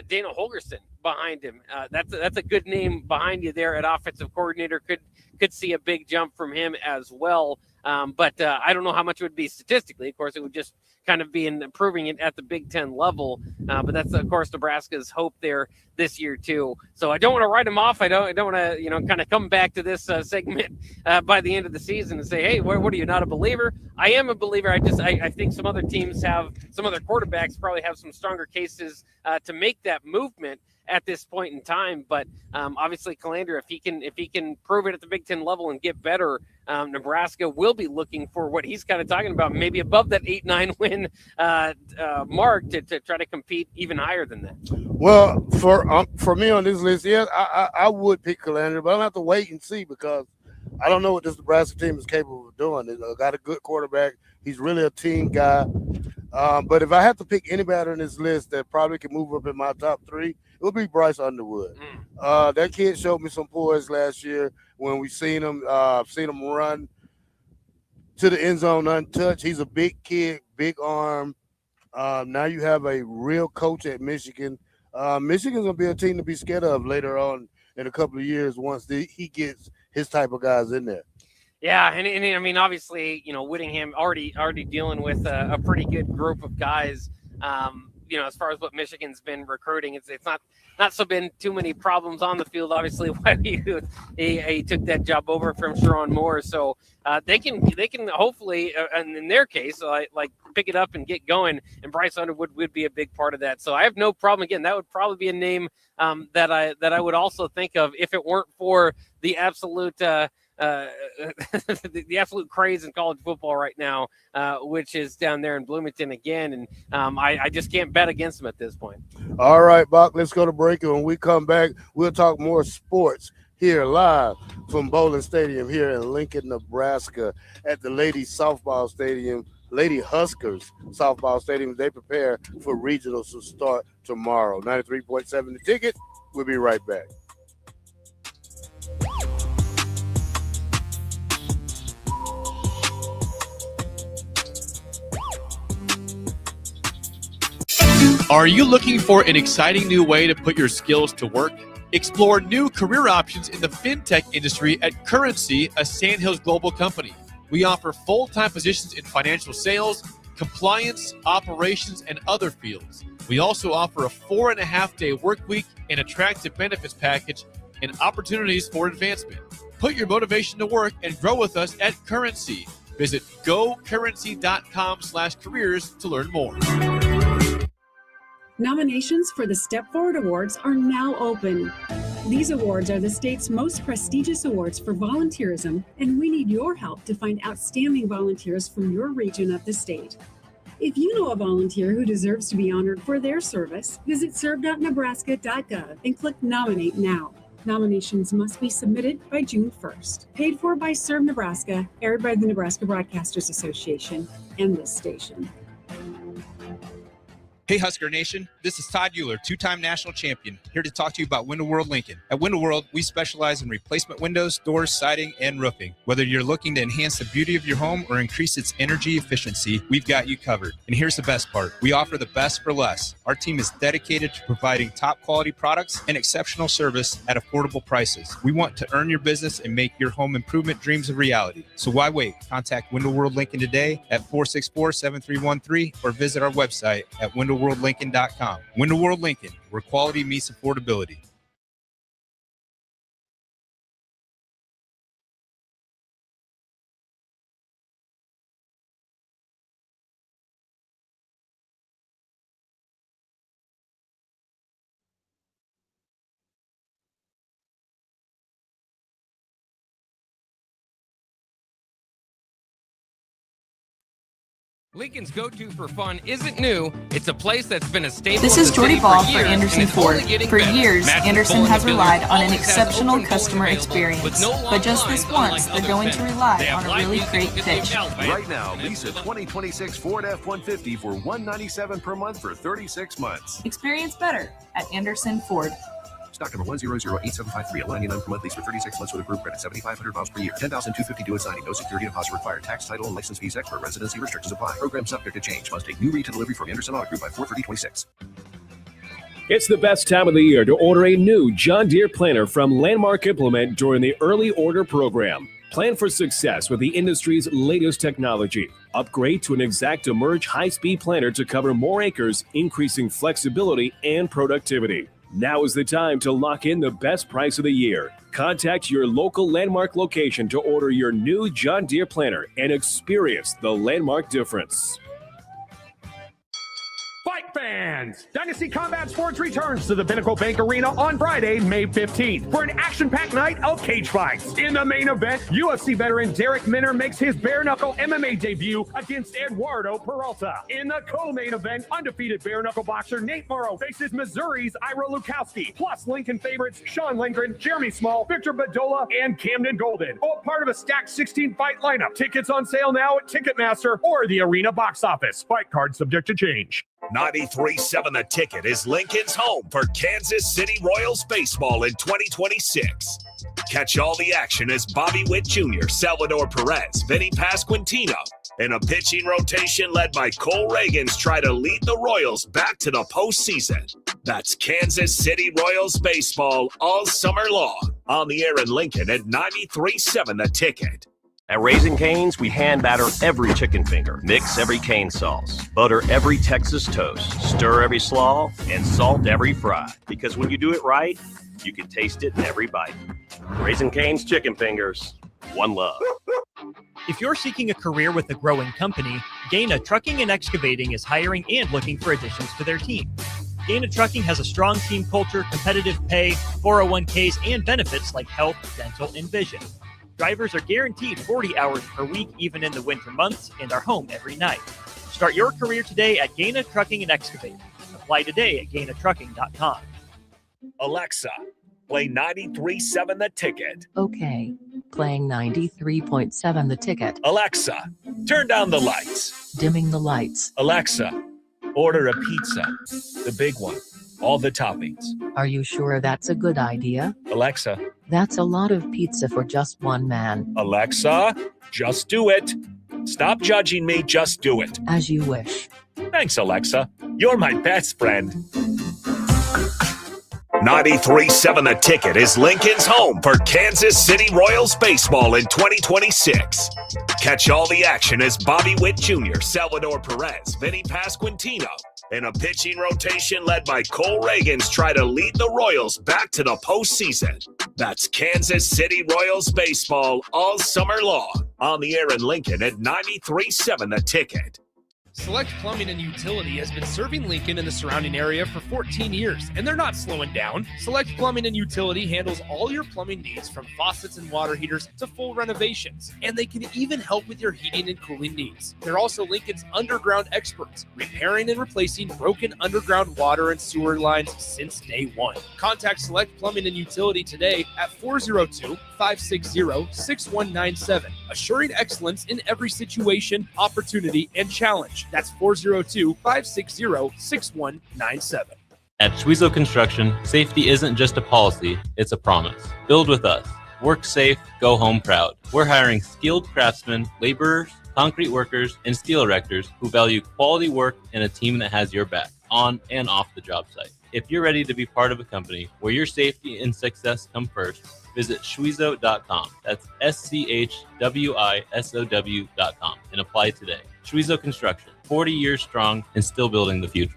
Dana Holgerson behind him. That's a good name behind you there at offensive coordinator. Could see a big jump from him as well. But I don't know how much it would be statistically. Of course, it would just kind of be in improving it at the Big Ten level. But that's, of course, Nebraska's hope there this year, too. So I don't want to write him off. I don't want to, kind of come back to this segment by the end of the season and say, hey, what are you, not a believer? I am a believer. I think some other teams some other quarterbacks probably have some stronger cases to make that movement at this point in time. But obviously Calandra, if he can prove it at the Big Ten level and get better, Nebraska will be looking for what he's kind of talking about, maybe above that 8-9 win mark to try to compete even higher than that. Well, for me on this list, yes, I would pick Calandra, but I'll have to wait and see because I don't know what this Nebraska team is capable of doing. They got a good quarterback. He's really a team guy. But if I have to pick anybody on this list that probably can move up in my top 3, it would be Bryce Underwood. That kid showed me some poise last year when we seen him run to the end zone untouched. He's a big kid, big arm. Now you have a real coach at Michigan. Michigan's going to be a team to be scared of later on in a couple of years once he gets his type of guys in there. Yeah, and I mean, obviously, Whittingham already dealing with a pretty good group of guys. As far as what Michigan's been recruiting, it's not so been too many problems on the field. Obviously, when he took that job over from Sharon Moore, so they can hopefully, and in their case, like pick it up and get going. And Bryce Underwood would be a big part of that. So I have no problem. Again, that would probably be a name that I would also think of if it weren't for the absolute. The absolute craze in college football right now, which is down there in Bloomington again, and I just can't bet against them at this point. All right, Bock, let's go to break, and when we come back, we'll talk more sports here live from Bowlin Stadium here in Lincoln, Nebraska, at the Lady Softball Stadium, Lady Huskers Softball Stadium. They prepare for regionals to start tomorrow. 93.7 The Ticket. We'll be right back. Are you looking for an exciting new way to put your skills to work? Explore new career options in the fintech industry at Currency, a Sandhills global company. We offer full-time positions in financial sales, compliance, operations, and other fields. We also offer a 4.5-day work week, an attractive benefits package, and opportunities for advancement. Put your motivation to work and grow with us at Currency. Visit gocurrency.com/careers to learn more. Nominations for the Step Forward Awards are now open. These awards are the state's most prestigious awards for volunteerism, and we need your help to find outstanding volunteers from your region of the state. If you know a volunteer who deserves to be honored for their service, visit serve.nebraska.gov and click Nominate Now. Nominations must be submitted by June 1st. Paid for by Serve Nebraska, aired by the Nebraska Broadcasters Association and this station. Hey Husker Nation, this is Todd Euler, two-time national champion, here to talk to you about Window World Lincoln. At Window World, we specialize in replacement windows, doors, siding, and roofing. Whether you're looking to enhance the beauty of your home or increase its energy efficiency, we've got you covered. And here's the best part. We offer the best for less. Our team is dedicated to providing top quality products and exceptional service at affordable prices. We want to earn your business and make your home improvement dreams a reality. So why wait? Contact Window World Lincoln today at 464-7313 or visit our website at windowworldlincoln.com. Window World Lincoln, where quality meets affordability. Lincoln's go-to for fun isn't new. It's a place that's been a staple. This is Jordy Ball for Anderson Ford. For years, Anderson has relied on an exceptional customer experience. But just this once, they're going to rely on a really great pitch. Right now, lease a 2026 Ford F-150 for $197 per month for 36 months. Experience better at Anderson Ford. Stock number 1008753, a 99 per month lease for 36 months with a group credit, 7,500 miles per year, 10,250 due at signing, no security deposit required, tax, title, and license fees extra, residency restrictions apply. Program subject to change. Must take new retail delivery from Anderson Auto Group by 4/30/26. It's the best time of the year to order a new John Deere planter from Landmark Implement during the early order program. Plan for success with the industry's latest technology. Upgrade to an exact Emerge high-speed planter to cover more acres, increasing flexibility and productivity. Now is the time to lock in the best price of the year. Contact your local Landmark location to order your new John Deere planter and experience the Landmark difference. Fight fans! Dynasty Combat Sports returns to the Pinnacle Bank Arena on Friday, May 15th for an action-packed night of cage fights. In the main event, UFC veteran Derek Minner makes his bare-knuckle MMA debut against Eduardo Peralta. In the co-main event, undefeated bare-knuckle boxer Nate Morrow faces Missouri's Ira Lukowski, plus Lincoln favorites Sean Lindgren, Jeremy Small, Victor Badola, and Camden Golden. All part of a stacked 16-fight lineup. Tickets on sale now at Ticketmaster or the Arena box office. Fight card subject to change. 93.7 The Ticket is Lincoln's home for Kansas City Royals baseball in 2026. Catch all the action as Bobby Witt Jr., Salvador Perez, Vinny Pasquantino, and a pitching rotation led by Cole Reagans try to lead the Royals back to the postseason. That's Kansas City Royals baseball all summer long. On the air in Lincoln at 93.7 The Ticket. At Raising Cane's, we hand batter every chicken finger, mix every cane sauce, butter every Texas toast, stir every slaw, and salt every fry. Because when you do it right, you can taste it in every bite. Raising Cane's chicken fingers, one love. If you're seeking a career with a growing company, Gaina Trucking and Excavating is hiring and looking for additions to their team. Gaina Trucking has a strong team culture, competitive pay, 401ks, and benefits like health, dental, and vision. Drivers are guaranteed 40 hours per week, even in the winter months, and are home every night. Start your career today at Gaina Trucking and Excavating. Apply today at GainaTrucking.com. Alexa, play 93.7 The Ticket. Okay, playing 93.7 The Ticket. Alexa, turn down the lights. Dimming the lights. Alexa, order a pizza, the big one, all the toppings. Are you sure that's a good idea? Alexa. That's a lot of pizza for just one man. Alexa, just do it. Stop judging me, just do it. As you wish. Thanks, Alexa. You're my best friend. 93.7 The Ticket is Lincoln's home for Kansas City Royals baseball in 2026. Catch all the action as Bobby Witt Jr., Salvador Perez, Vinny Pasquantino, and a pitching rotation led by Cole Reagans try to lead the Royals back to the postseason. That's Kansas City Royals baseball all summer long. On the air in Lincoln at 93.7 The Ticket. Select Plumbing and Utility has been serving Lincoln and the surrounding area for 14 years, and they're not slowing down. Select Plumbing and Utility handles all your plumbing needs, from faucets and water heaters to full renovations, and they can even help with your heating and cooling needs. They're also Lincoln's underground experts, repairing and replacing broken underground water and sewer lines since day one. Contact Select Plumbing and Utility today at 402-560-6197, assuring excellence in every situation, opportunity, and challenge. That's 402-560-6197. At Schwezo Construction, safety isn't just a policy, it's a promise. Build with us. Work safe, go home proud. We're hiring skilled craftsmen, laborers, concrete workers, and steel erectors who value quality work and a team that has your back, on and off the job site. If you're ready to be part of a company where your safety and success come first, visit Schwezo.com. That's SCHWISOW.com and apply today. Schwezo Construction, 40 years strong and still building the future.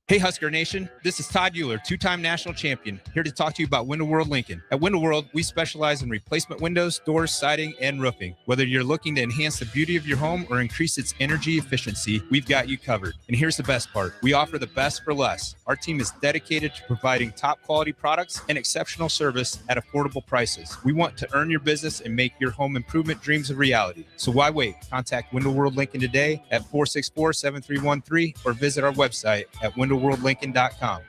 Hey Husker Nation, this is Todd Euler, two-time national champion, here to talk to you about Window World Lincoln. At Window World, we specialize in replacement windows, doors, siding, and roofing. Whether you're looking to enhance the beauty of your home or increase its energy efficiency, we've got you covered. And here's the best part. We offer the best for less. Our team is dedicated to providing top quality products and exceptional service at affordable prices. We want to earn your business and make your home improvement dreams a reality. So why wait? Contact Window World Lincoln today at 464-7313 or visit our website at WindowWorldLincoln.com.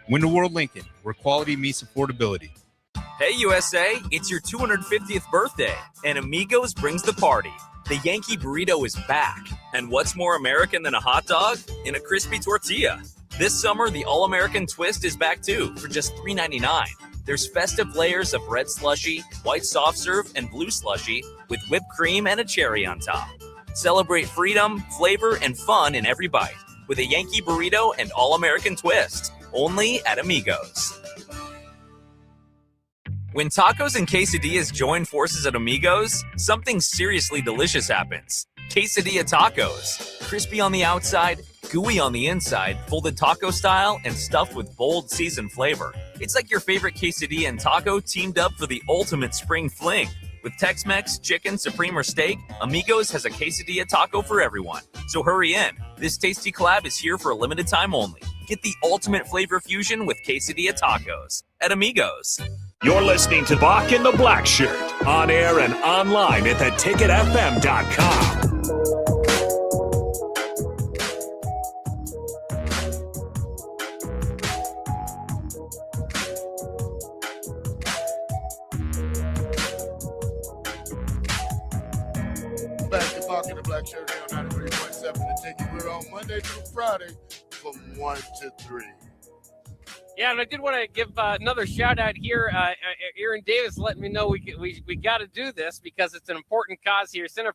Window World Lincoln, where quality meets affordability. Hey USA, it's your 250th birthday, and Amigos brings the party. The Yankee Burrito is back, and what's more American than a hot dog in a crispy tortilla? This summer, the All-American Twist is back too, for just $3.99. There's festive layers of red slushy, white soft serve, and blue slushy with whipped cream and a cherry on top. Celebrate freedom, flavor, and fun in every bite with a Yankee Burrito and All-American Twist. only at Amigos. When tacos and quesadillas join forces at Amigos, something seriously delicious happens. Quesadilla tacos. Crispy on the outside, gooey on the inside, folded taco style, and stuffed with bold seasoned flavor. It's like your favorite quesadilla and taco teamed up for the ultimate spring fling. With Tex-Mex, chicken, supreme, or steak, Amigos has a quesadilla taco for everyone. So hurry in. This tasty collab is here for a limited time only. Get the ultimate flavor fusion with quesadilla tacos at Amigos. You're listening to Bock and the Blackshirt, on air and online at theticketfm.com. Back to Bock and the Blackshirt here on 93.7 The Ticket. We're on Monday through Friday from 1 to 3. Yeah, and I did want to give another shout out here. Aaron Davis letting me know we got to do this because it's an important cause here. Center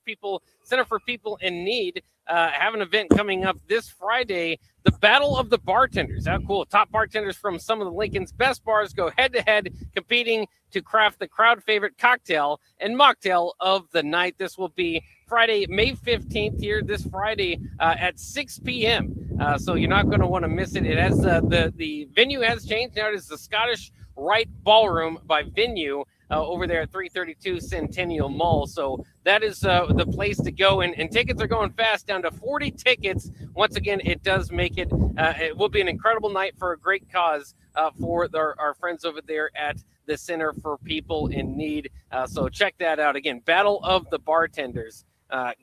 for People in Need have an event coming up this Friday. The Battle of the Bartenders. How cool! Top bartenders from some of the Lincoln's best bars go head to head, competing to craft the crowd favorite cocktail and mocktail of the night. This will be Friday, May 15th here this Friday at 6 p.m. So you're not going to want to miss it. It has the venue has changed. Now it is the Scottish Rite Ballroom by Venue over there at 332 Centennial Mall. So that is the place to go. And tickets are going fast, down to 40 tickets. Once again, it does make it. It will be an incredible night for a great cause for our friends over there at the Center for People in Need. So check that out. Again, Battle of the Bartenders.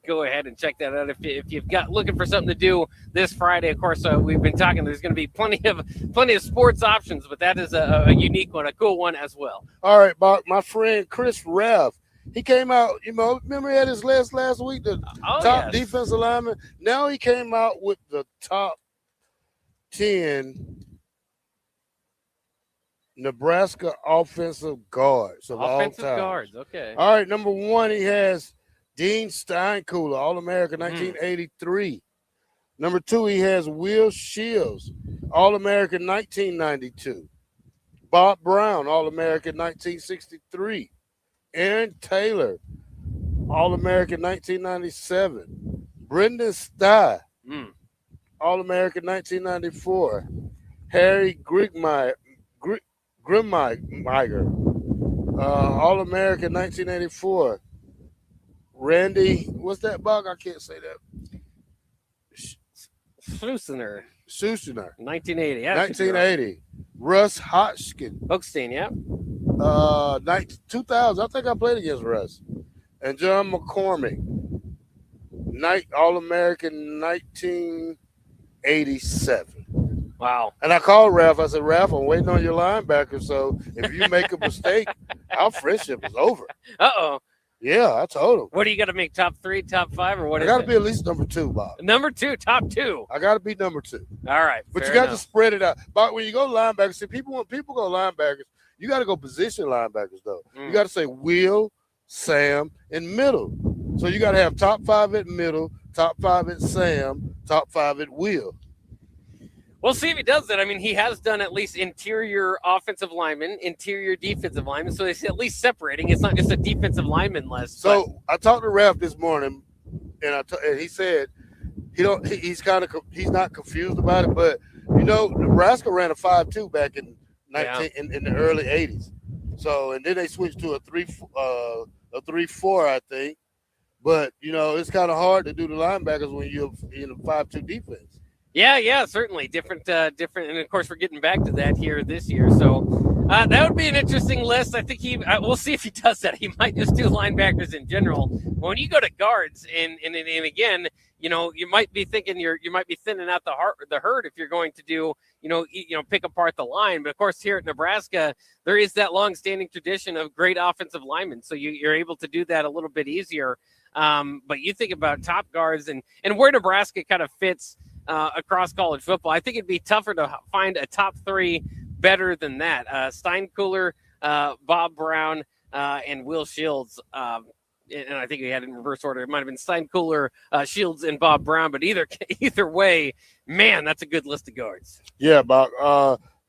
Go ahead and check that out if you've got looking for something to do this Friday. Of course, we've been talking. There's going to be plenty of sports options, but that is a unique one, a cool one as well. All right, Bob, my friend Chris Rev, he came out. Remember he had his last week, the top defensive lineman. Now he came out with the top 10 Nebraska offensive guards of all time. Offensive guards, okay. All right, number 1, he has Dean Steinkooler, All-American 1983. Number 2, he has Will Shields, All-American 1992. Bob Brown, All-American 1963. Aaron Taylor, All-American 1997. Brendan Stye, All-American 1994. Harry Grigmeyer, All-American 1984. Randy, what's that, Bug? I can't say that. Susiner. 1980. Yeah, 1980. Russ Hodgkin. Hochstein, yeah. 2000. I think I played against Russ. And John McCormick. All-American 1987. Wow. And I called Ralph. I said, Ralph, I'm waiting on your linebacker. So if you make a mistake, our friendship is over. Uh-oh. Yeah, I told him. What do you got to make, top 3, top 5, or what I got to be at least number 2, Bob. Number 2, top 2. I got to be number 2. All right. But you got to spread it out. But when you go linebackers, see, people go linebackers, you got to go position linebackers, though. You got to say Will, Sam, and middle. So you got to have top 5 at middle, top 5 at Sam, top 5 at Will. We'll see if he does that. I mean, he has done at least interior offensive lineman, interior defensive lineman, so it's at least separating. It's not just a defensive lineman list. So I talked to Ralph this morning, and he said he's not confused about it, but Nebraska ran a 5-2 back in in the early 80s. So and then they switched to a 3-4, I think. But it's kind of hard to do the linebackers when you're in a 5-2 defense. Yeah, certainly different, and of course we're getting back to that here this year. So that would be an interesting list. I think we'll see if he does that. He might just do linebackers in general. When you go to guards, and again, you might be thinking you might be thinning out the herd if you're going to do pick apart the line. But of course, here at Nebraska, there is that long-standing tradition of great offensive linemen, so you're able to do that a little bit easier. But you think about top guards and where Nebraska kind of fits across college football. I think it'd be tougher to find a top 3 better than that. Steinkooler, Bob Brown, and Will Shields. and I think he had it in reverse order. It might have been Steinkuhler, Shields, and Bob Brown. But either way, man, that's a good list of guards. Yeah, Bob.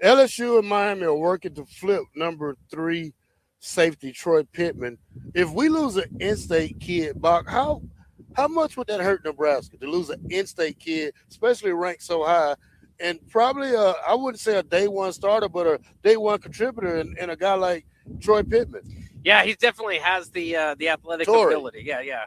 LSU and Miami are working to flip number 3 safety Troy Pittman. If we lose an in-state kid, Bob, how much would that hurt Nebraska to lose an in-state kid, especially ranked so high? And probably, I wouldn't say a day one starter, but a day one contributor and a guy like Troy Pittman. Yeah, he definitely has the athletic ability. Yeah.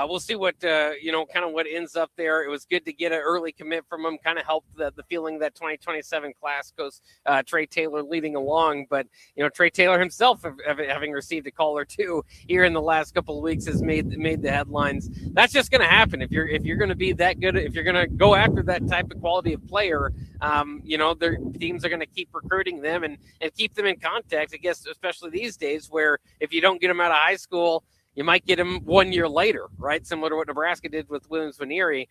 We'll see what, kind of what ends up there. It was good to get an early commit from him, kind of helped the feeling that 2027 class goes Trey Taylor leading along. But, Trey Taylor himself, having received a call or two here in the last couple of weeks, has made the headlines. That's just going to happen. If you're going to be that good, if you're going to go after that type of quality of player, their teams are going to keep recruiting them and keep them in contact, I guess, especially these days where if you don't get them out of high school, you might get him 1 year later, right? Similar to what Nebraska did with Williams-Vanieri.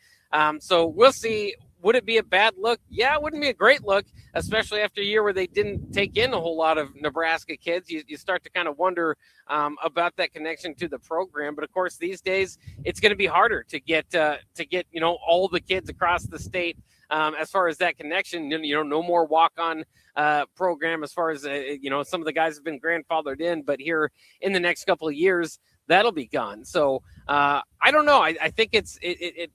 So we'll see. Would it be a bad look? Yeah, it wouldn't be a great look, especially after a year where they didn't take in a whole lot of Nebraska kids. You start to kind of wonder about that connection to the program. But of course, these days it's going to be harder to get all the kids across the state. As far as that connection, no more walk-on program. As far as some of the guys have been grandfathered in, but here in the next couple of years, that'll be gone. So I don't know. I think it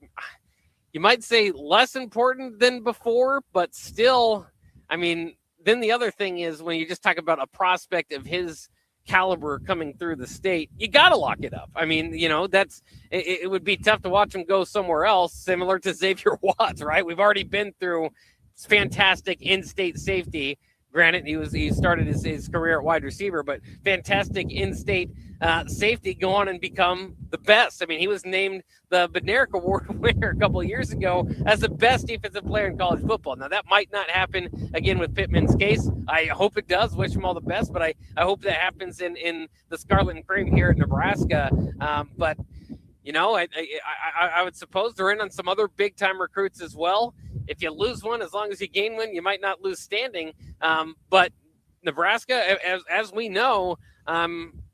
you might say less important than before, but still, I mean, then the other thing is when you just talk about a prospect of his caliber coming through the state, you got to lock it up. I mean, it would be tough to watch him go somewhere else, similar to Xavier Watts, right? We've already been through fantastic in-state safety. Granted, he started his career at wide receiver, but fantastic in-state safety go on and become the best. I mean, he was named the Bednarik Award winner a couple of years ago as the best defensive player in college football. Now, that might not happen again with Pittman's case. I hope it does. Wish him all the best, but I hope that happens in the Scarlet and Cream here at Nebraska. But I would suppose they're in on some other big-time recruits as well. If you lose one, as long as you gain one, you might not lose standing. But Nebraska, as we know,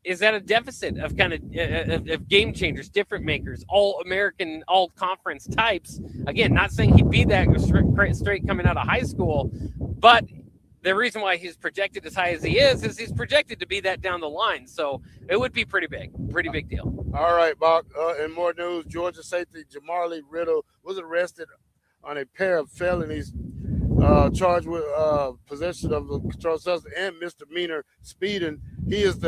is at a deficit of kind of game changers, different makers, all-American, all-conference types. Again, not saying he'd be that straight coming out of high school, but the reason why he's projected as high as he is he's projected to be that down the line. So it would be pretty big deal. All right, Bob. In more news, Georgia safety Jamarlee Riddle was arrested on a pair of felonies, charged with possession of a controlled substance and misdemeanor speeding. He is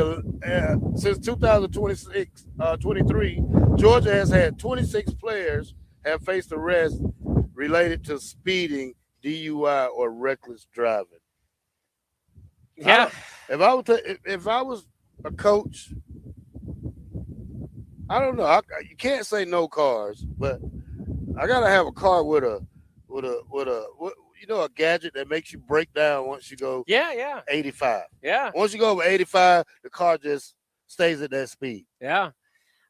since 2023, Georgia has had 26 players have faced arrest related to speeding, DUI, or reckless driving. Yeah. If I was a coach, I don't know. You can't say no cars, but I gotta have a car with a gadget that makes you break down once you go 85. Yeah. Once you go over 85, the car just stays at that speed. Yeah.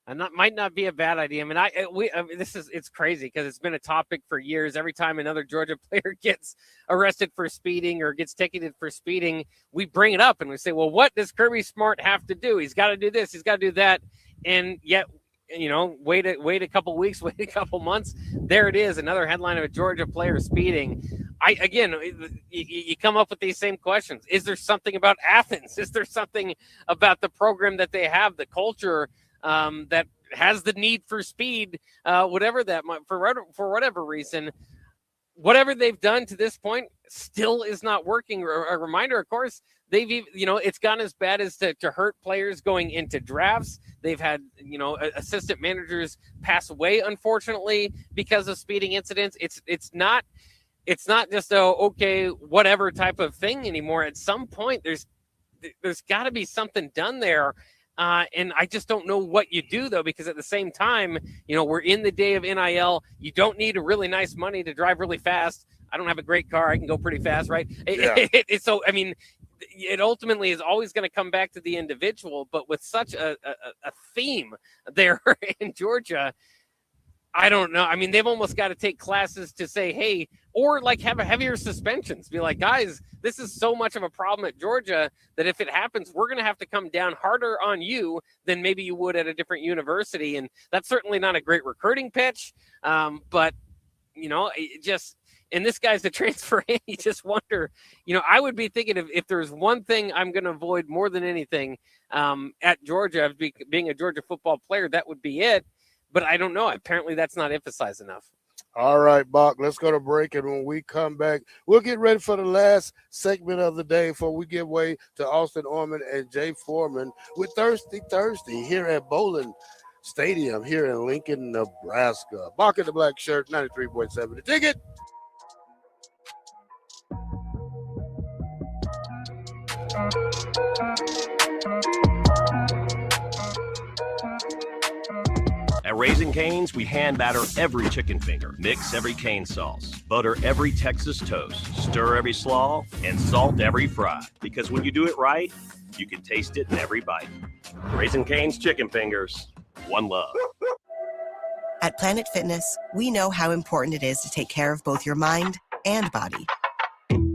And that might not be a bad idea. I mean, it's crazy because it's been a topic for years. Every time another Georgia player gets arrested for speeding or gets ticketed for speeding, we bring it up and we say, well, what does Kirby Smart have to do? He's got to do this. He's got to do that. And yet, wait a couple weeks, wait a couple months. There it is. Another headline of a Georgia player speeding. You come up with these same questions. Is there something about Athens? Is there something about the program that they have, the culture that has the need for speed, whatever that might, for whatever reason, whatever they've done to this point still is not working. A reminder, of course, it's gone as bad as to hurt players going into drafts. They've had, assistant managers pass away, unfortunately, because of speeding incidents. It's not just whatever type of thing anymore. At some point, there's got to be something done there. And I just don't know what you do, though, because at the same time, we're in the day of NIL. You don't need a really nice money to drive really fast. I don't have a great car. I can go pretty fast, right? Yeah. So, I mean, it ultimately is always going to come back to the individual. But with such a theme there in Georgia, I don't know. I mean, they've almost got to take classes to say, hey, or like have a heavier suspensions. Be like, guys, this is so much of a problem at Georgia that if it happens, we're going to have to come down harder on you than maybe you would at a different university. And that's certainly not a great recruiting pitch. But, you know, it just, and this guy's a transfer in, you just wonder, you know, I would be thinking if there's one thing I'm going to avoid more than anything at Georgia, being a Georgia football player, that would be it. But I don't know. Apparently that's not emphasized enough. All right, Bock, let's go to break. And when we come back, we'll get ready for the last segment of the day before we give way to Austin Orman and Jay Foreman with Thirsty Thursday here at Bowlin Stadium here in Lincoln, Nebraska. Bock The Blackshirt, 93.7 The Ticket. At Raising Cane's, we hand batter every chicken finger, mix every cane sauce, butter every Texas toast, stir every slaw, and salt every fry. Because when you do it right, you can taste it in every bite. Raising Cane's chicken fingers, one love. At Planet Fitness, we know how important it is to take care of both your mind and body.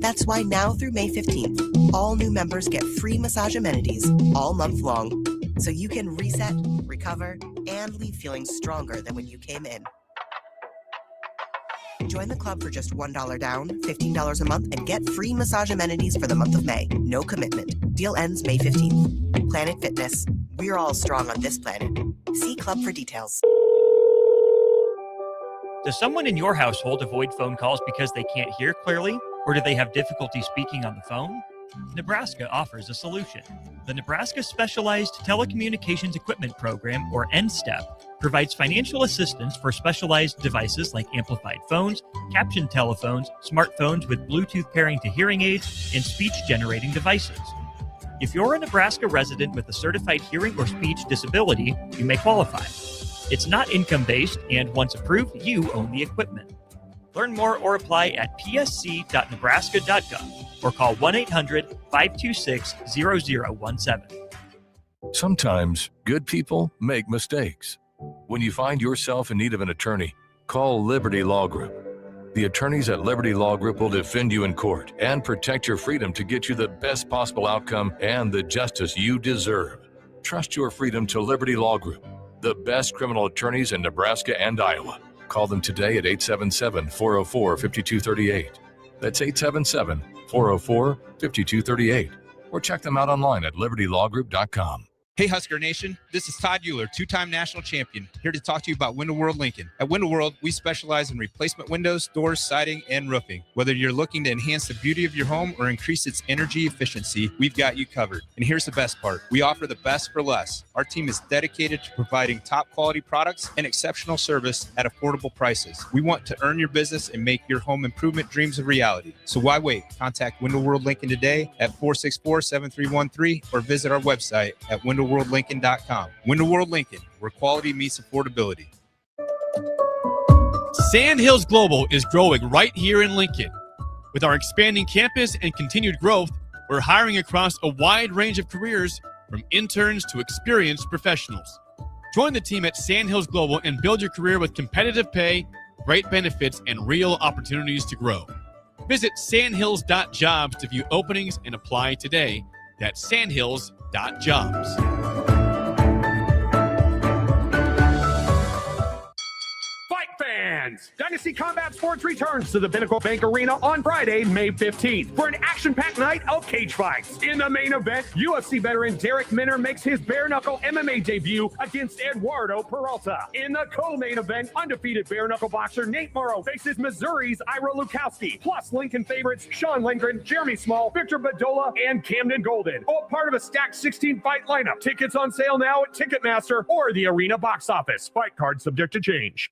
That's why now through May 15th, all new members get free massage amenities all month long, so you can reset, recover, and leave feeling stronger than when you came in. Join the club for just $1 down, $15 a month, and get free massage amenities for the month of May. No commitment. Deal ends May 15th. Planet Fitness. We're all strong on this planet. See club for details. Does someone in your household avoid phone calls because they can't hear clearly, or do they have difficulty speaking on the phone? Nebraska offers a solution. The Nebraska Specialized Telecommunications Equipment Program, or NSTEP, provides financial assistance for specialized devices like amplified phones, caption telephones, smartphones with Bluetooth pairing to hearing aids, and speech-generating devices. If you're a Nebraska resident with a certified hearing or speech disability, you may qualify. It's not income-based, and once approved, you own the equipment. Learn more or apply at psc.nebraska.gov or call 1-800-526-0017. Sometimes good people make mistakes. When you find yourself in need of an attorney, call Liberty Law Group. The attorneys at Liberty Law Group will defend you in court and protect your freedom to get you the best possible outcome and the justice you deserve. Trust your freedom to Liberty Law Group, the best criminal attorneys in Nebraska and Iowa. Call them today at 877-404-5238. That's 877-404-5238. Or check them out online at libertylawgroup.com. Hey, Husker Nation, this is Todd Euler, two-time national champion, here to talk to you about Window World Lincoln. At Window World, we specialize in replacement windows, doors, siding, and roofing. Whether you're looking to enhance the beauty of your home or increase its energy efficiency, we've got you covered. And here's the best part. We offer the best for less. Our team is dedicated to providing top-quality products and exceptional service at affordable prices. We want to earn your business and make your home improvement dreams a reality. So why wait? Contact Window World Lincoln today at 464-7313 or visit our website at windowworldlincoln.com. Window World Lincoln, where quality meets affordability. Sandhills Global is growing right here in Lincoln. With our expanding campus and continued growth, we're hiring across a wide range of careers, from interns to experienced professionals. Join the team at Sandhills Global and build your career with competitive pay, great benefits, and real opportunities to grow. Visit sandhills.jobs to view openings and apply today. That's sandhills.jobs. Fans, Dynasty Combat Sports returns to the Pinnacle Bank Arena on Friday, May 15th for an action-packed night of cage fights. In the main event, UFC veteran Derek Minner makes his bare-knuckle MMA debut against Eduardo Peralta. In the co-main event, undefeated bare-knuckle boxer Nate Morrow faces Missouri's Ira Lukowski, plus Lincoln favorites Sean Lindgren, Jeremy Small, Victor Badola, and Camden Golden. All part of a stacked 16-fight lineup. Tickets on sale now at Ticketmaster or the Arena box office. Fight card subject to change.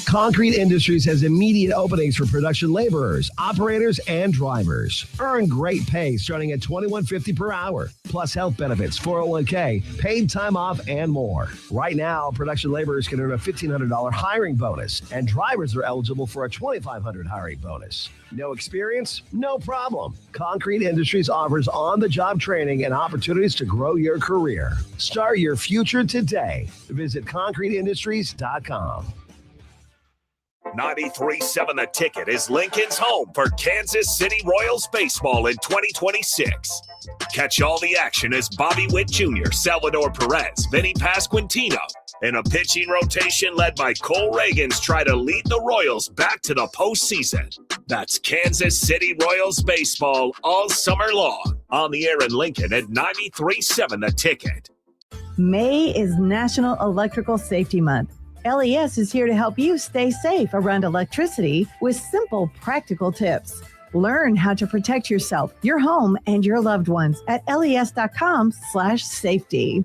Concrete Industries has immediate openings for production laborers, operators, and drivers. Earn great pay starting at $21.50 per hour, plus health benefits, 401k, paid time off, and more. Right now, production laborers can earn a $1,500 hiring bonus, and drivers are eligible for a $2,500 hiring bonus. No experience? No problem. Concrete Industries offers on-the-job training and opportunities to grow your career. Start your future today. Visit concreteindustries.com. 93.7 The Ticket is Lincoln's home for Kansas City Royals baseball in 2026. Catch all the action as Bobby Witt Jr., Salvador Perez, Vinny Pasquantino, and a pitching rotation led by Cole Reagans try to lead the Royals back to the postseason. That's Kansas City Royals baseball all summer long. On the air in Lincoln at 93.7 The Ticket. May is National Electrical Safety Month. LES is here to help you stay safe around electricity with simple, practical tips. Learn how to protect yourself, your home, and your loved ones at les.com/safety.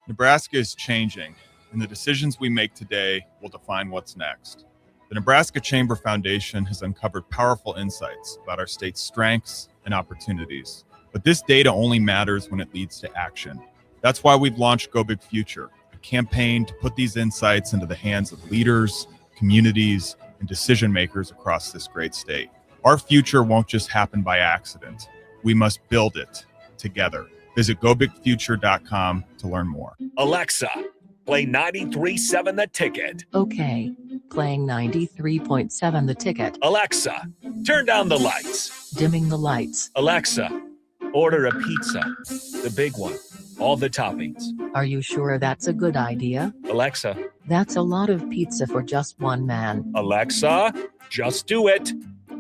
Nebraska is changing, and the decisions we make today will define what's next. The Nebraska Chamber Foundation has uncovered powerful insights about our state's strengths and opportunities. But this data only matters when it leads to action. That's why we've launched Go Big Future, a campaign to put these insights into the hands of leaders, communities, and decision makers across this great state. Our future won't just happen by accident. We must build it together. Visit gobigfuture.com to learn more. Alexa, play 93.7 The Ticket. Okay. Playing 93.7 The Ticket. Alexa, turn down the lights. Dimming the lights. Alexa, order a pizza. The big one. All the toppings. Are you sure that's a good idea? Alexa. That's a lot of pizza for just one man. Alexa, just do it.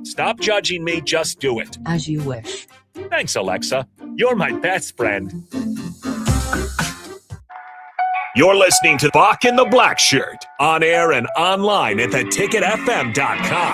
Stop judging me, just do it. As you wish. Thanks, Alexa. You're my best friend. You're listening to Bock the Blackshirt, on air and online at theticketfm.com.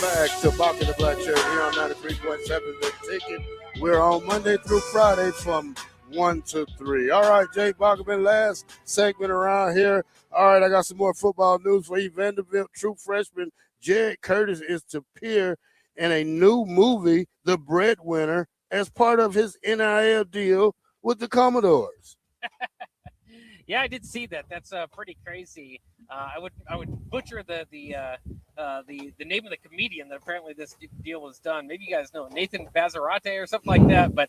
Back to Bock The Blackshirt here on 93.7 The Ticket. We're on Monday through Friday from 1 to 3. All right, Jay Bockerman, last segment around here. All right, I got some more football news for you. Vanderbilt true freshman Jared Curtis is to appear in a new movie, The Breadwinner, as part of his NIL deal with the Commodores. Yeah, I did see that. That's pretty crazy. I would butcher the name of the comedian that apparently this deal was done. Maybe you guys know Nathan Bazarate or something like that. But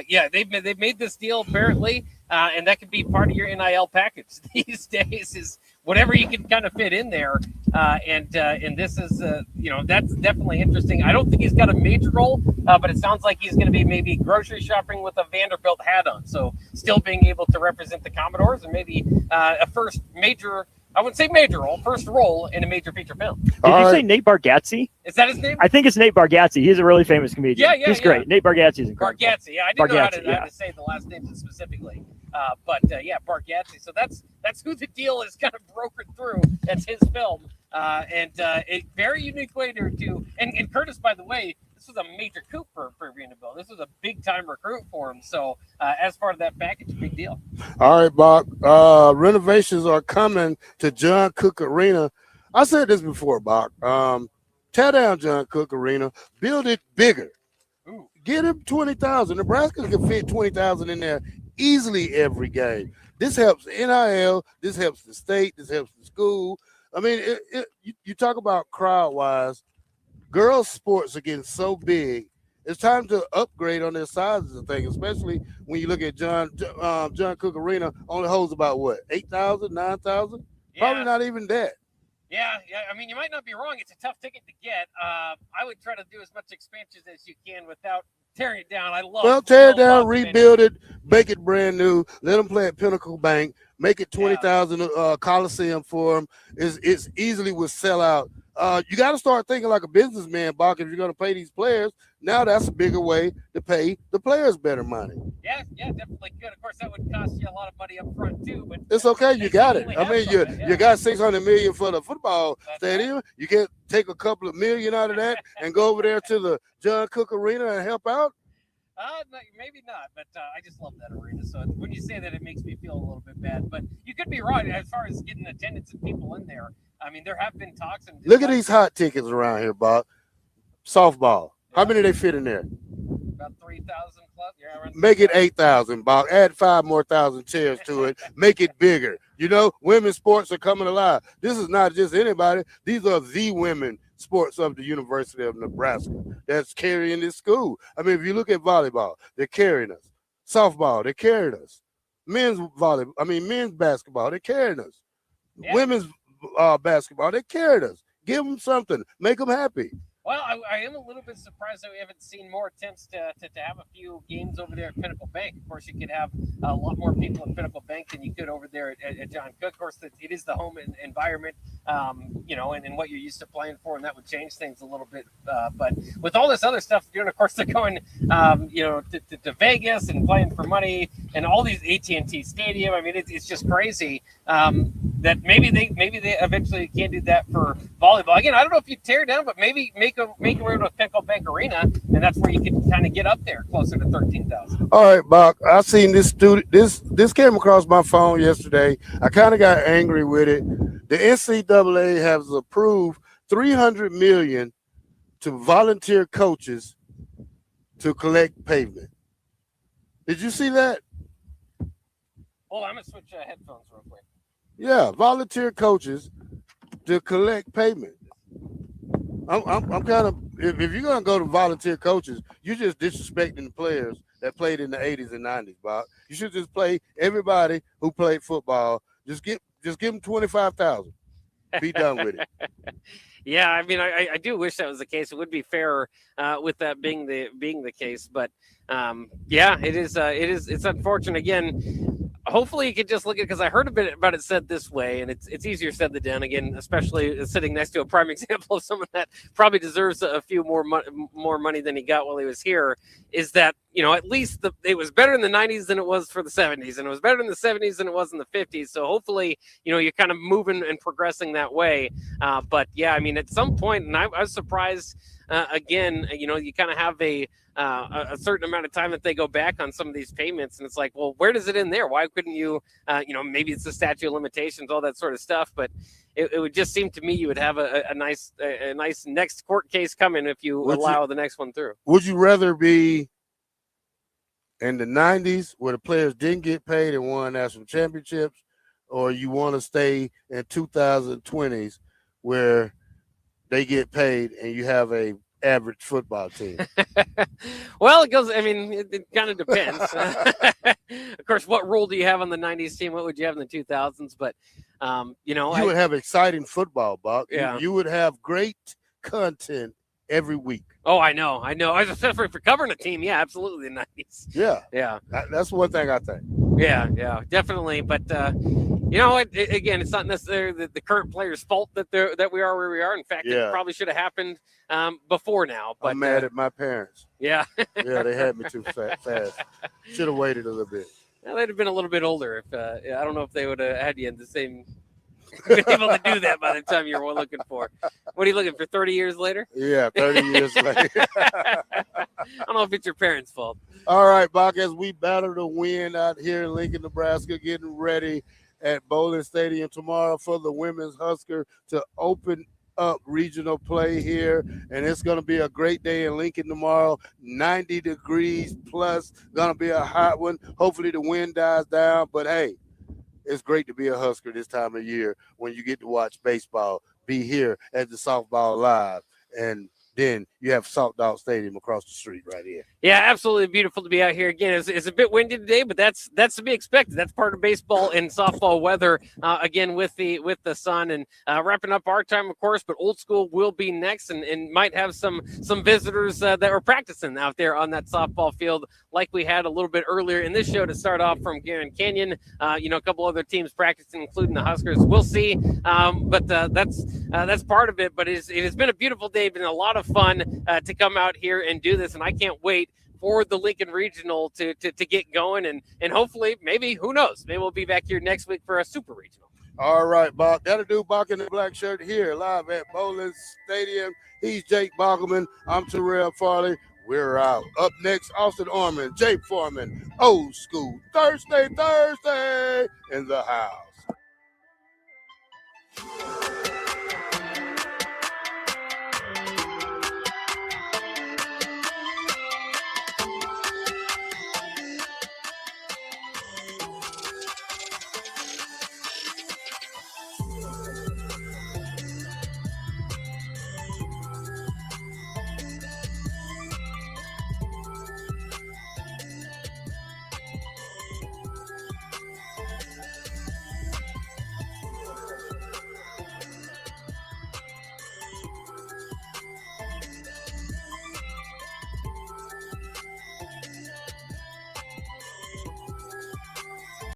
yeah, they've made this deal apparently, and that could be part of your NIL package these days. Is whatever you can kind of fit in there. And this is that's definitely interesting. I don't think he's got a major role, but it sounds like he's going to be maybe grocery shopping with a Vanderbilt hat on. So still being able to represent the Commodores and maybe a first major. I wouldn't say major role, first role in a major feature film. Did you say Nate Bargatze? Is that his name? I think it's Nate Bargatze. He's a really famous comedian. Yeah, he's great. Nate Bargatze is incredible. Bargatze, yeah, I didn't know how to say the last name specifically. But Bargatze. So that's who the deal is kind of brokered through. That's his film. And a very unique way to and Curtis, by the way, this was a major coup for Vanderbilt. This was a big-time recruit for him. So as part of that package, big deal. All right, Bock. Renovations are coming to John Cook Arena. I said this before, Bock. Tear down John Cook Arena. Build it bigger. Ooh. Get him 20,000. Nebraska can fit 20,000 in there easily every game. This helps NIL. This helps the state. This helps the school. I mean, you talk about crowd-wise. Girls' sports are getting so big. It's time to upgrade on their sizes of things, especially when you look at John Cook Arena only holds about what, 8,000, 9,000? Yeah. Probably not even that. Yeah. I mean, you might not be wrong. It's a tough ticket to get. I would try to do as much expansion as you can without tearing it down. Tear it down, rebuild it, make it brand new. Let them play at Pinnacle Bank. Make it 20,000 Coliseum for them. It's easily would sell out. You got to start thinking like a businessman, Bock. If you're going to pay these players, now that's a bigger way to pay the players better money. Yeah, definitely good. Of course, that would cost you a lot of money up front too. But it's okay, you got it. I mean, you got $600 million for the football stadium. Right. You can take a couple of million out of that and go over there to the John Cook Arena and help out. No, maybe not, but I just love that arena. So when you say that, it makes me feel a little bit bad. But you could be right as far as getting attendance and people in there. I mean, there have been talks. And look at these hot tickets around here, Bob. Softball. How many they fit in there? About 3,000 club. Yeah, Make it 8,000, Bob. Add 5 more thousand chairs to it. Make it bigger. You know, women's sports are coming alive. This is not just anybody. These are the women sports of the University of Nebraska that's carrying this school. I mean, if you look at volleyball, they're carrying us. Softball, they're carrying us. Men's basketball, they're carrying us. Yeah. Women's basketball, they're carrying us. Give them something. Make them happy. Well, I am a little bit surprised that we haven't seen more attempts to have a few games over there at Pinnacle Bank. Of course, you could have a lot more people at Pinnacle Bank than you could over there at John Cook. Of course, it is the home environment, and what you're used to playing for, and that would change things a little bit. But with all this other stuff doing, of course, they're going, to Vegas and playing for money and all these AT&T Stadium. I mean, it's just crazy that maybe they eventually can do that for volleyball. Again, I don't know if you tear it down, but maybe make a road with Pinnacle Bank Arena, and that's where you can kind of get up there closer to 13,000. All right, Bach, I seen this this came across my phone yesterday. I kind of got angry with it. The NCAA has approved $300 million to volunteer coaches to collect pavement. Did you see that? Hold on, I'm gonna switch headphones real quick. Yeah, volunteer coaches to collect payment. I'm kind of, if you're gonna go to volunteer coaches, you're just disrespecting the players that played in the 80s and 90s, Bob. You should just play everybody who played football. Just give them 25,000. Be done with it. Yeah, I mean, I do wish that was the case. It would be fair with that being the case, but yeah, it's unfortunate. Again, hopefully you could just look at it, because I heard a bit about it said this way, and it's easier said than done. Again, especially sitting next to a prime example of someone that probably deserves a few more money than he got while he was here, is that, at least it was better in the 90s than it was for the 70s, and it was better in the 70s than it was in the 50s. So hopefully, you're kind of moving and progressing that way. But yeah, I mean, at some point, and I was surprised, again, you kind of have a certain amount of time that they go back on some of these payments, and it's like, well, where does it end there? Why couldn't you, maybe it's the statute of limitations, all that sort of stuff, but it would just seem to me you would have a nice next court case coming if you allow the next one through. Would you rather be in the 90s where the players didn't get paid and won national championships, or you want to stay in 2020s where they get paid and you have a average football team? Well, it goes, I mean, it kind of depends. Of course, what role do you have on the 90s team? What would you have in the 2000s? But, you would have exciting football, Buck. Yeah. You would have great content every week. Oh, I know. I was especially for covering a team. Yeah, absolutely. The 90s. Yeah. That's one thing I think. Yeah, definitely. But, again, it's not necessarily the current players' fault that we are where we are. In fact, it probably should have happened before now. But I'm mad at my parents. Yeah. Yeah, they had me too fast. Should have waited a little bit. Well, they'd have been a little bit older. If I don't know if they would have had you in the same. Been able to do that by the time you're looking for. What are you looking for? 30 years later? Yeah, 30 years later. I don't know if it's your parents' fault. All right, Bach, as we battle the wind out here in Lincoln, Nebraska, getting ready at Bowlin Stadium tomorrow for the women's Husker to open up regional play here, and it's going to be a great day in Lincoln tomorrow. 90 degrees plus, going to be a hot one. Hopefully the wind dies down, but hey, it's great to be a Husker this time of year when you get to watch baseball, be here at the Softball Live, and then you have Salt Dog Stadium across the street right here. Yeah, absolutely beautiful to be out here again. It's a bit windy today, but that's to be expected. That's part of baseball and softball weather. Again, with the sun, and wrapping up our time, of course. But Old School will be next, and might have some visitors that are practicing out there on that softball field, like we had a little bit earlier in this show to start off from Grand Canyon. A couple other teams practicing, including the Huskers. We'll see, but that's part of it. But it has been a beautiful day. Been a lot of fun to come out here and do this, and I can't wait for the Lincoln Regional to get going, and hopefully, maybe, who knows, maybe we'll be back here next week for a Super Regional. All right, Bock. That'll do. Bock in the Black Shirt here live at Bowlin Stadium. He's Jake Boggelman. I'm Terrell Farley. We're out. Up next, Austin Orman, Jake Foreman, Old School Thursday in the house.